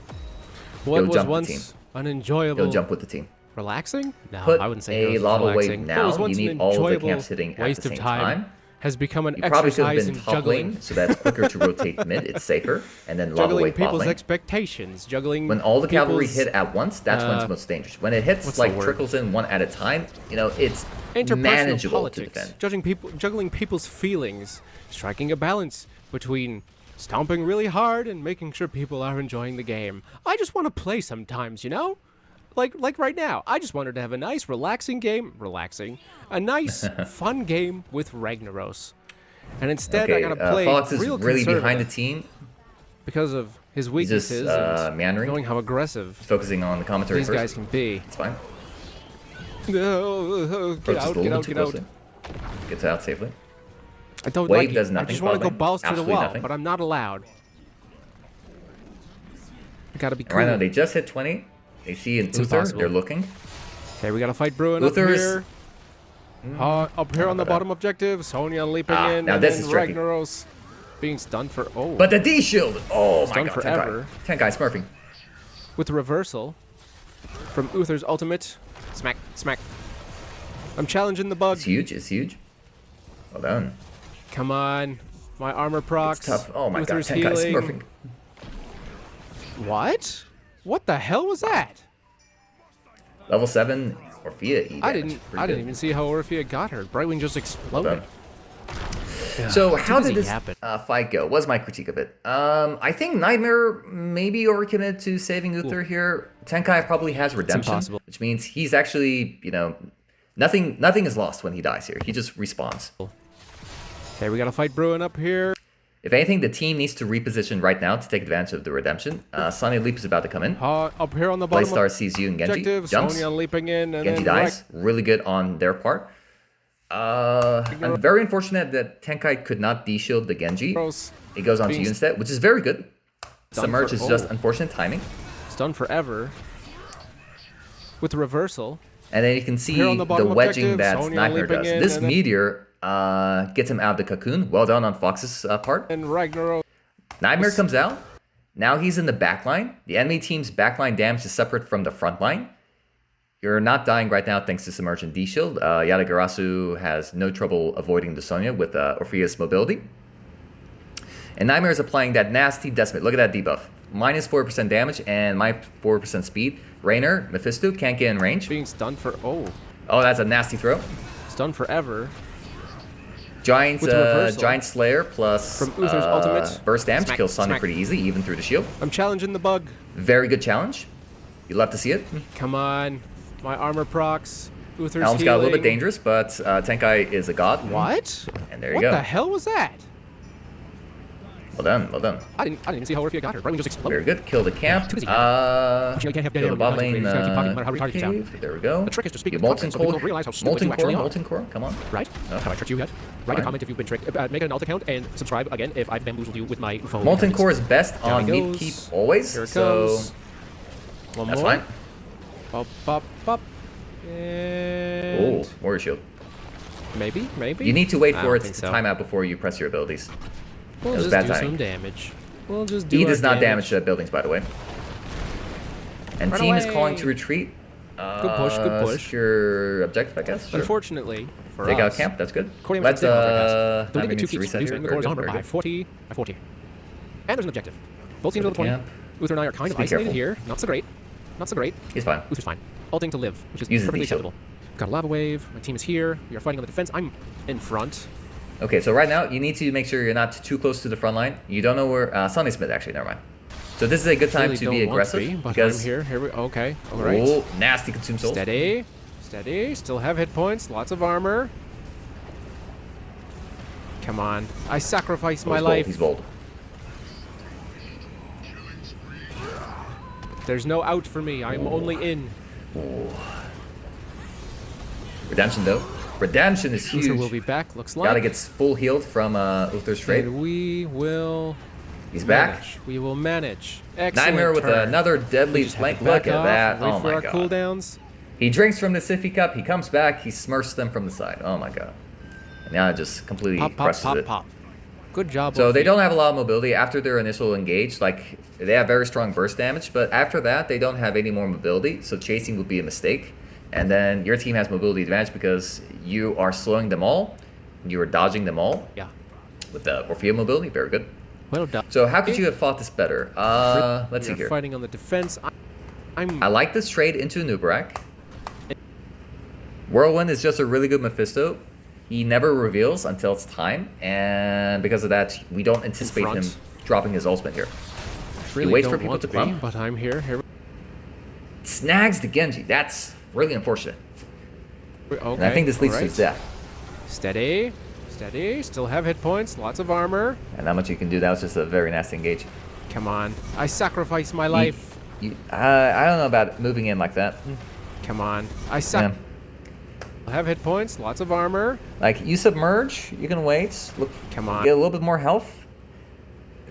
Speaker 1: but
Speaker 2: What
Speaker 1: it'll
Speaker 2: was
Speaker 1: jump the
Speaker 2: once
Speaker 1: team.
Speaker 2: unenjoyable.
Speaker 1: He'll jump with the team.
Speaker 2: Relaxing? No,
Speaker 1: Put
Speaker 2: I wouldn't say
Speaker 1: a
Speaker 2: it was
Speaker 1: lava wave
Speaker 2: relaxing.
Speaker 1: now.
Speaker 2: What was once
Speaker 1: You
Speaker 2: an
Speaker 1: need all of the
Speaker 2: enjoyable
Speaker 1: camps hitting at
Speaker 2: waste
Speaker 1: the
Speaker 2: of
Speaker 1: same
Speaker 2: time
Speaker 1: time.
Speaker 2: has become an
Speaker 1: You probably could have
Speaker 2: exercise
Speaker 1: been
Speaker 2: in
Speaker 1: top
Speaker 2: juggling.
Speaker 1: lane, so that's quicker to rotate mid. It's safer. And then lava
Speaker 2: Juggling
Speaker 1: wave bot
Speaker 2: people's
Speaker 1: lane.
Speaker 2: expectations. Juggling
Speaker 1: When all the cavalry
Speaker 2: people's,
Speaker 1: hit at once, that's when it's most dangerous. When it hits,
Speaker 2: what's the
Speaker 1: like,
Speaker 2: word?
Speaker 1: trickles in one at a time, you know, it's
Speaker 2: interpersonal
Speaker 1: manageable
Speaker 2: politics.
Speaker 1: to defend.
Speaker 2: Juggling people's feelings. Striking a balance between stomping really hard and making sure people are enjoying the game. I just want to play sometimes, you know? Like right now. I just wanted to have a nice, relaxing game. A nice, fun game with Ragnaros. And instead, I gotta play
Speaker 1: Fox is
Speaker 2: real
Speaker 1: really behind the
Speaker 2: conservative
Speaker 1: team.
Speaker 2: because of his
Speaker 1: He's
Speaker 2: weaknesses
Speaker 1: just
Speaker 2: and
Speaker 1: meandering.
Speaker 2: knowing how aggressive
Speaker 1: He's focusing on the commentary
Speaker 2: these
Speaker 1: first.
Speaker 2: guys can be.
Speaker 1: It's fine.
Speaker 2: No, get
Speaker 1: Approaches
Speaker 2: out,
Speaker 1: a little
Speaker 2: get
Speaker 1: bit
Speaker 2: out,
Speaker 1: too
Speaker 2: get out.
Speaker 1: closely. Gets out safely.
Speaker 2: I don't
Speaker 1: Wave
Speaker 2: like
Speaker 1: does
Speaker 2: it. I
Speaker 1: nothing,
Speaker 2: just want to go
Speaker 1: probably.
Speaker 2: balls to the
Speaker 1: Absolutely
Speaker 2: wall,
Speaker 1: nothing.
Speaker 2: but I'm not allowed. I gotta be
Speaker 1: And
Speaker 2: cool.
Speaker 1: right now, they just hit 20. They see an Uther.
Speaker 2: impossible.
Speaker 1: They're looking.
Speaker 2: Okay, we got a fight brewing
Speaker 1: Uther's-
Speaker 2: up here. Up here on the bottom objective, Sonya leaping in,
Speaker 1: now
Speaker 2: and
Speaker 1: this
Speaker 2: then
Speaker 1: is tricky.
Speaker 2: Ragnaros being stunned for
Speaker 1: But the D shield! Oh my
Speaker 2: Stunned
Speaker 1: god,
Speaker 2: forever.
Speaker 1: Tenkai smurfing.
Speaker 2: with the reversal from Uther's ultimate. Smack, smack. I'm challenging the bug.
Speaker 1: It's huge, it's huge. Well done.
Speaker 2: Come on, my armor procs.
Speaker 1: It's tough. Oh my
Speaker 2: Uther's
Speaker 1: god, Tenkai
Speaker 2: healing.
Speaker 1: smurfing.
Speaker 2: What? What the hell was that?
Speaker 1: Level 7 Orphea E
Speaker 2: I
Speaker 1: damage.
Speaker 2: didn't
Speaker 1: Pretty good.
Speaker 2: even see how Orphea got her. Brightwing just exploded.
Speaker 1: So how
Speaker 2: does
Speaker 1: did
Speaker 2: he
Speaker 1: this
Speaker 2: happen?
Speaker 1: fight go? What's my critique of it? I think Nightmare maybe overcommitted to saving Uther here. Tenkai probably has redemption,
Speaker 2: impossible.
Speaker 1: which means he's actually, you know, nothing is lost when he dies here. He just respawns.
Speaker 2: Okay, we got a fight brewing up here.
Speaker 1: If anything, the team needs to reposition right now to take advantage of the redemption. Sunny Leap is about to come in.
Speaker 2: Up here on the bottom
Speaker 1: Blaystar sees you and Genji,
Speaker 2: objective,
Speaker 1: jumps.
Speaker 2: Sonya leaping in, and
Speaker 1: Genji
Speaker 2: then
Speaker 1: dies. Really good on their part. I'm very unfortunate that Tenkai could not D-shield the Genji.
Speaker 2: Ragnaros
Speaker 1: It goes on to
Speaker 2: being
Speaker 1: you instead, which is very good.
Speaker 2: Done
Speaker 1: Submerge
Speaker 2: for-
Speaker 1: is just
Speaker 2: oh.
Speaker 1: unfortunate timing.
Speaker 2: stunned forever with the reversal.
Speaker 1: And then you can see
Speaker 2: Here on
Speaker 1: the
Speaker 2: the bottom
Speaker 1: wedging
Speaker 2: objective,
Speaker 1: that
Speaker 2: Sonya
Speaker 1: Nightmare
Speaker 2: leaping
Speaker 1: does.
Speaker 2: in,
Speaker 1: This
Speaker 2: and then-
Speaker 1: meteor gets him out of the cocoon. Well done on Fox's part.
Speaker 2: And Ragnaros.
Speaker 1: Nightmare comes out. Now he's in the back line. The enemy team's backline damage is separate from the front line. You're not dying right now thanks to Submerge and D-Shield. Yadagarasu has no trouble avoiding the Sonya with Orpheus mobility. And Nightmare is applying that nasty Decimate. Look at that debuff. Minus 4% damage and minus 4% speed. Raynor, Mephisto can't get in range.
Speaker 2: Being stunned for
Speaker 1: Oh, that's a nasty throw.
Speaker 2: stunned forever.
Speaker 1: Giant,
Speaker 2: With the reversal.
Speaker 1: Giant Slayer plus
Speaker 2: From Uther's ultimate.
Speaker 1: burst damage
Speaker 2: Smack,
Speaker 1: kills Sonya
Speaker 2: smack.
Speaker 1: pretty easily, even through the shield.
Speaker 2: I'm challenging the bug.
Speaker 1: Very good challenge. You love to see it.
Speaker 2: Come on, my armor procs. Uther's
Speaker 1: Helm's got a little bit
Speaker 2: healing.
Speaker 1: dangerous, but Tenkai is a god.
Speaker 2: What?
Speaker 1: And there you
Speaker 2: what
Speaker 1: go.
Speaker 2: the hell was that?
Speaker 1: Well done, well done.
Speaker 2: I didn't even see how Orphea got her. Brightwing just exploded.
Speaker 1: Very good. Kill the camp.
Speaker 2: Too busy. Unfortunately, I can't have
Speaker 1: Kill
Speaker 2: Daniel
Speaker 1: the bot
Speaker 2: on the
Speaker 1: lane.
Speaker 2: content, so you keep talking no matter how retarded you sound.
Speaker 1: cave. There we go.
Speaker 2: The trick is to speak
Speaker 1: Your
Speaker 2: with
Speaker 1: molten
Speaker 2: confidence so people
Speaker 1: core.
Speaker 2: realize how stupid
Speaker 1: Molten
Speaker 2: you actually
Speaker 1: core.
Speaker 2: are.
Speaker 1: Molten core. Come on.
Speaker 2: Right? Have I tricked you yet? Write a comment if you've been tricked. Make an alt account and subscribe again if I've bamboozled you with my phone.
Speaker 1: Molten
Speaker 2: intelligence.
Speaker 1: core is best
Speaker 2: Down
Speaker 1: on
Speaker 2: it
Speaker 1: meat
Speaker 2: goes.
Speaker 1: keep always.
Speaker 2: Here it
Speaker 1: So
Speaker 2: comes. One
Speaker 1: that's
Speaker 2: more.
Speaker 1: fine.
Speaker 2: Pop, pop, pop.
Speaker 1: Oh,
Speaker 2: And
Speaker 1: warrior shield.
Speaker 2: maybe.
Speaker 1: You need to wait
Speaker 2: I
Speaker 1: for
Speaker 2: don't
Speaker 1: it
Speaker 2: think
Speaker 1: to
Speaker 2: so.
Speaker 1: time out before you press your abilities.
Speaker 2: We'll
Speaker 1: That was
Speaker 2: just
Speaker 1: bad
Speaker 2: do
Speaker 1: timing.
Speaker 2: some damage. We'll just do
Speaker 1: E
Speaker 2: our
Speaker 1: does not damage buildings, by the way. And
Speaker 2: Run
Speaker 1: team is
Speaker 2: away.
Speaker 1: calling to retreat.
Speaker 2: Good push, good push.
Speaker 1: Secure objective, I guess. Sure.
Speaker 2: Unfortunately for
Speaker 1: Take
Speaker 2: us,
Speaker 1: out camp. That's good.
Speaker 2: according
Speaker 1: Let's
Speaker 2: to the
Speaker 1: Nightmare
Speaker 2: get two
Speaker 1: needs to
Speaker 2: keeps,
Speaker 1: reset
Speaker 2: reducing
Speaker 1: here.
Speaker 2: the core's
Speaker 1: Very
Speaker 2: armor
Speaker 1: good,
Speaker 2: by
Speaker 1: very
Speaker 2: 40. And there's an objective. Both teams
Speaker 1: Go
Speaker 2: are
Speaker 1: to
Speaker 2: 20.
Speaker 1: camp.
Speaker 2: Uther and I are kind of
Speaker 1: Be
Speaker 2: isolated
Speaker 1: careful.
Speaker 2: here. Not so great.
Speaker 1: He's fine.
Speaker 2: Uther's fine. Ulting to live, which is
Speaker 1: Use the
Speaker 2: perfectly
Speaker 1: D-shield.
Speaker 2: acceptable. Got a lava wave. My team is here. We are fighting on the defense. I'm in front.
Speaker 1: Okay, so right now you need to make sure you're not too close to the front line. You don't know where Sunny Smith actually. Never mind. So this is a good time
Speaker 2: Really
Speaker 1: to
Speaker 2: don't
Speaker 1: be
Speaker 2: want
Speaker 1: aggressive
Speaker 2: to be, but
Speaker 1: because
Speaker 2: I'm here. Here we. Okay. All right.
Speaker 1: oh, nasty consume soul.
Speaker 2: Steady. Steady. Still have hit points. Lots of armor. Come on. I sacrifice my
Speaker 1: He's bold,
Speaker 2: life.
Speaker 1: He's bold.
Speaker 2: There's no out for me. I'm only in.
Speaker 1: Redemption though. Redemption is huge.
Speaker 2: Uther will be back. Looks like.
Speaker 1: Gotta get full healed from Uther's trade.
Speaker 2: And we will.
Speaker 1: He's back.
Speaker 2: manage. We will manage. Excellent
Speaker 1: Nightmare with
Speaker 2: turn.
Speaker 1: another deadly
Speaker 2: Just have
Speaker 1: flank.
Speaker 2: to back
Speaker 1: Look at
Speaker 2: off,
Speaker 1: that.
Speaker 2: Wait
Speaker 1: Oh
Speaker 2: for
Speaker 1: my
Speaker 2: our
Speaker 1: god.
Speaker 2: cooldowns.
Speaker 1: He drinks from the sippy cup. He comes back. He smurfs them from the side. Oh my god. And now it just completely
Speaker 2: Pop, pop,
Speaker 1: crushes
Speaker 2: pop,
Speaker 1: it.
Speaker 2: pop. Good job.
Speaker 1: So they
Speaker 2: Orphea.
Speaker 1: don't have a lot of mobility after their initial engage. Like, they have very strong burst damage, but after that, they don't have any more mobility. So chasing would be a mistake. And then your team has mobility advantage because you are slowing them all. You are dodging them all
Speaker 2: Yeah.
Speaker 1: with the Orphea mobility. Very good.
Speaker 2: Well done.
Speaker 1: So how could you have fought this better? Let's see
Speaker 2: You're
Speaker 1: here.
Speaker 2: fighting on the defense. I'm
Speaker 1: I like this trade into Nubarak. Whirlwind is just a really good Mephisto. He never reveals until it's time, and because of that, we don't anticipate him dropping his ultimate here.
Speaker 2: really
Speaker 1: waits
Speaker 2: don't
Speaker 1: for people
Speaker 2: want
Speaker 1: to
Speaker 2: be,
Speaker 1: come.
Speaker 2: but I'm here.
Speaker 1: Snags the Genji. That's really unfortunate.
Speaker 2: Okay.
Speaker 1: And I think this leads to his death.
Speaker 2: Steady. Still have hit points. Lots of armor.
Speaker 1: And not much you can do. That was just a very nasty engage.
Speaker 2: Come on. I sacrifice my life.
Speaker 1: I don't know about moving in like that.
Speaker 2: Come on.
Speaker 1: Yeah.
Speaker 2: Have hit points. Lots of armor.
Speaker 1: Like, you submerge, you can wait. Look,
Speaker 2: Come on.
Speaker 1: get a little bit more health.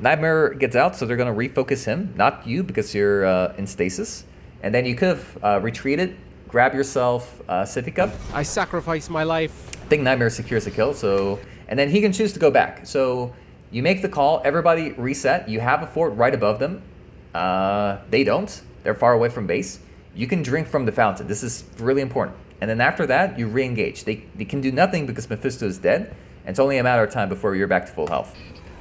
Speaker 1: Nightmare gets out, so they're going to refocus him, not you, because you're in stasis. And then you could have retreated, grab yourself Sippy Cup.
Speaker 2: I sacrifice my life.
Speaker 1: I think Nightmare secures the kill, so... And then he can choose to go back. So you make the call, everybody reset. You have a fort right above them. They don't. They're far away from base. You can drink from the fountain. This is really important. And then after that, you re-engage. They can do nothing because Mephisto is dead, and it's only a matter of time before you're back to full health.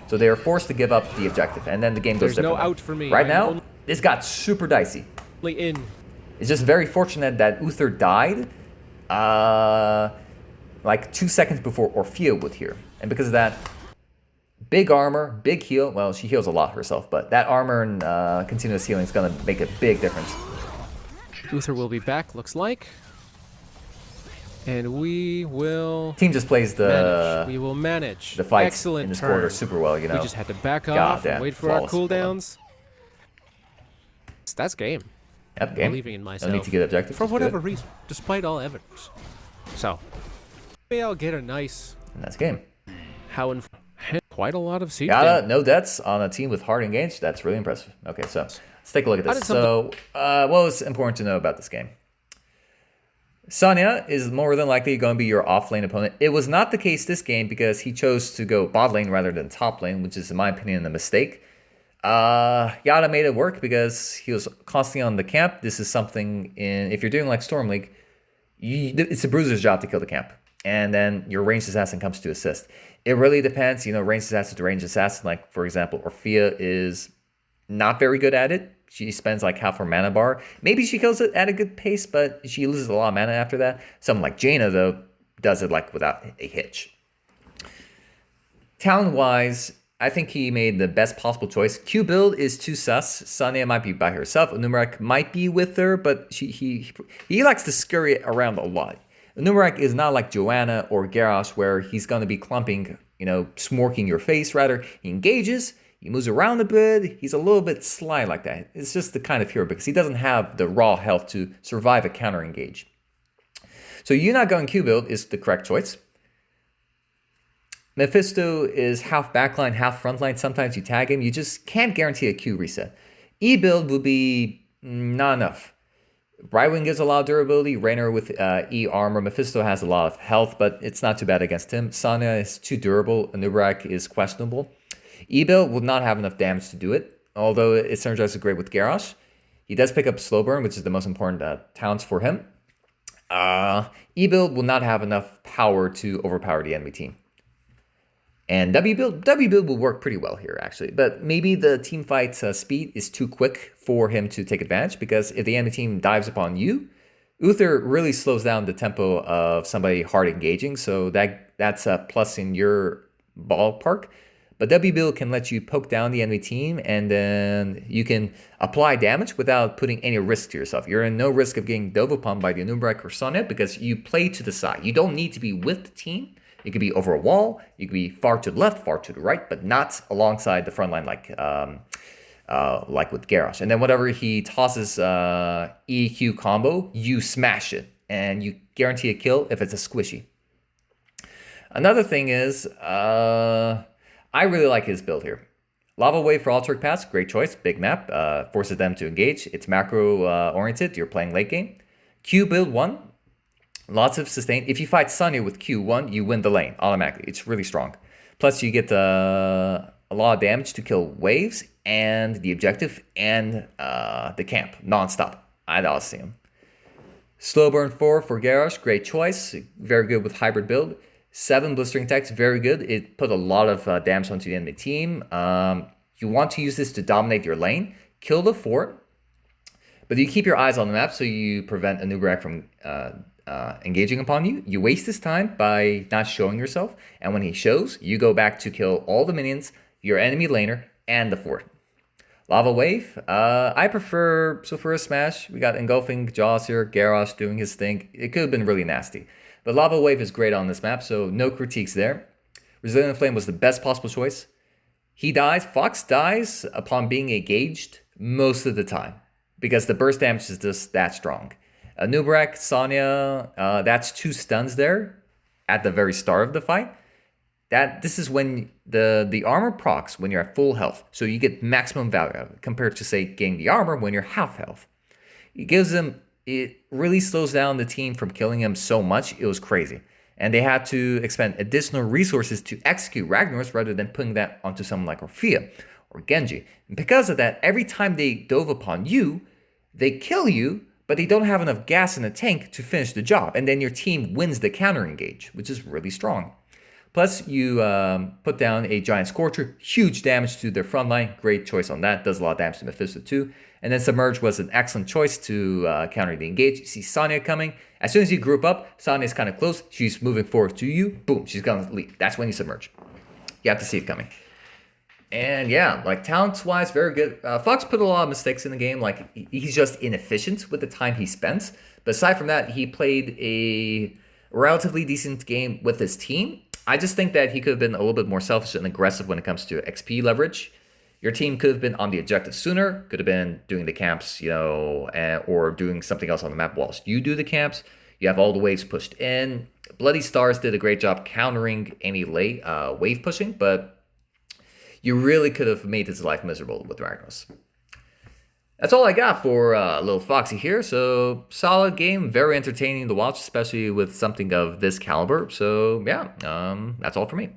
Speaker 1: So they are forced to give up the objective, and then the game goes
Speaker 2: There's no
Speaker 1: differently.
Speaker 2: out for me.
Speaker 1: Right
Speaker 2: I'm
Speaker 1: now, this got super dicey.
Speaker 2: only in.
Speaker 1: It's just very fortunate that Uther died like 2 seconds before Orphea would heal. And because of that, big armor, big heal. Well, she heals a lot herself, but that armor and continuous healing is going to make a big difference.
Speaker 2: Uther will be back, looks like. And we will
Speaker 1: Team just plays
Speaker 2: manage. We will manage.
Speaker 1: the fights
Speaker 2: Excellent
Speaker 1: in this
Speaker 2: turn.
Speaker 1: quarter super well, you know.
Speaker 2: We just had to back off
Speaker 1: Goddamn,
Speaker 2: and wait for our
Speaker 1: flawless.
Speaker 2: cooldowns. That's game.
Speaker 1: Yep, game.
Speaker 2: Believing in myself.
Speaker 1: No need to get objective.
Speaker 2: For
Speaker 1: just do
Speaker 2: whatever
Speaker 1: it.
Speaker 2: reason, despite all evidence. So, maybe I'll get a nice
Speaker 1: And that's game.
Speaker 2: how in quite a lot of siege
Speaker 1: Got
Speaker 2: damage.
Speaker 1: no deaths on a team with hard engaged. That's really impressive. Okay, so let's take a look at
Speaker 2: How
Speaker 1: this.
Speaker 2: did
Speaker 1: So, what was important to know about this game? Sonya is more than likely going to be your off-lane opponent. It was not the case this game because he chose to go bot lane rather than top lane, which is, in my opinion, a mistake. Yada made it work because he was constantly on the camp. This is something if you're doing like Storm League, it's a bruiser's job to kill the camp. And then your ranged assassin comes to assist. It really depends, ranged assassin to ranged assassin. Like, for example, Orphea is not very good at it. She spends like half her mana bar. Maybe she kills it at a good pace, but she loses a lot of mana after that. Someone like Jaina, though, does it like without a hitch. Talent-wise, I think he made the best possible choice. Q build is too sus. Sonya might be by herself. Numerak might be with her, but he likes to scurry around a lot. Numerak is not like Joanna or Garrosh, where he's going to be clumping, smorking your face. Rather, he engages, he moves around a bit. He's a little bit sly like that. It's just the kind of hero because he doesn't have the raw health to survive a counter engage. So you not going Q build is the correct choice. Mephisto is half backline, half frontline. Sometimes you tag him. You just can't guarantee a Q reset. E build will be not enough. Brightwing gives a lot of durability. Raynor with E armor. Mephisto has a lot of health, but it's not too bad against him. Sonya is too durable. Nubarak is questionable. E build will not have enough damage to do it, although it synergizes great with Garrosh. He does pick up slow burn, which is the most important talents for him. E build will not have enough power to overpower the enemy team. And W build will work pretty well here, actually. But maybe the team fight speed is too quick for him to take advantage, because if the enemy team dives upon you, Uther really slows down the tempo of somebody hard engaging, so that's a plus in your ballpark. But W build can let you poke down the enemy team, and then you can apply damage without putting any risk to yourself. You're in no risk of getting dove upon by the Nubarak or Sonya because you play to the side. You don't need to be with the team. You could be over a wall, you could be far to the left, far to the right, but not alongside the front line like with Garrosh. And then whatever he tosses EQ combo, you smash it, and you guarantee a kill if it's a squishy. Another thing is, I really like his build here. Lava Wave for all Turk Pass, great choice, big map, forces them to engage. It's macro oriented, you're playing late game. Q build 1. Lots of sustain. If you fight Sonya with Q1, you win the lane automatically. It's really strong. Plus, you get a lot of damage to kill waves and the objective and the camp non-stop. I'd also see him. Slow burn 4 for Garrosh, great choice. Very good with hybrid build. 7 blistering attacks, very good. It put a lot of damage onto the enemy team. You want to use this to dominate your lane. Kill the fort, but you keep your eyes on the map so you prevent Anubarak from engaging upon you. You waste his time by not showing yourself, and when he shows, you go back to kill all the minions, your enemy laner, and the fort. Lava Wave, I prefer, so for a smash, we got Engulfing Jaws here, Garrosh doing his thing. It could have been really nasty. But Lava Wave is great on this map, so no critiques there. Resilient Flame was the best possible choice. He dies, Fox dies upon being engaged most of the time, because the burst damage is just that strong. Nubarak, Sonya, that's 2 stuns there at the very start of the fight. This is when the armor procs when you're at full health, so you get maximum value out of it, compared to, say, getting the armor when you're half health. It really slows down the team from killing him so much, it was crazy. And they had to expend additional resources to execute Ragnaros rather than putting that onto someone like Orphea or Genji. And because of that, every time they dove upon you, they kill you, but they don't have enough gas in the tank to finish the job. And then your team wins the counter engage, which is really strong. Plus, you put down a Giant Scorcher, huge damage to their front line. Great choice on that. Does a lot of damage to Mephisto too. And then Submerge was an excellent choice to counter the engage. You see Sonya coming. As soon as you group up, Sonya's kind of close. She's moving forward to you. Boom, she's going to leave. That's when you Submerge. You have to see it coming. And yeah, like talents-wise, very good. Fox put a lot of mistakes in the game. Like, he's just inefficient with the time he spends. But aside from that, he played a relatively decent game with his team. I just think that he could have been a little bit more selfish and aggressive when it comes to XP leverage. Your team could have been on the objective sooner, could have been doing the camps, or doing something else on the map whilst you do the camps. You have all the waves pushed in. Bloody Stars did a great job countering any late wave pushing, but you really could have made his life miserable with Ragnaros. That's all I got for little Foxy here. So solid game, very entertaining to watch, especially with something of this caliber. So yeah, that's all for me.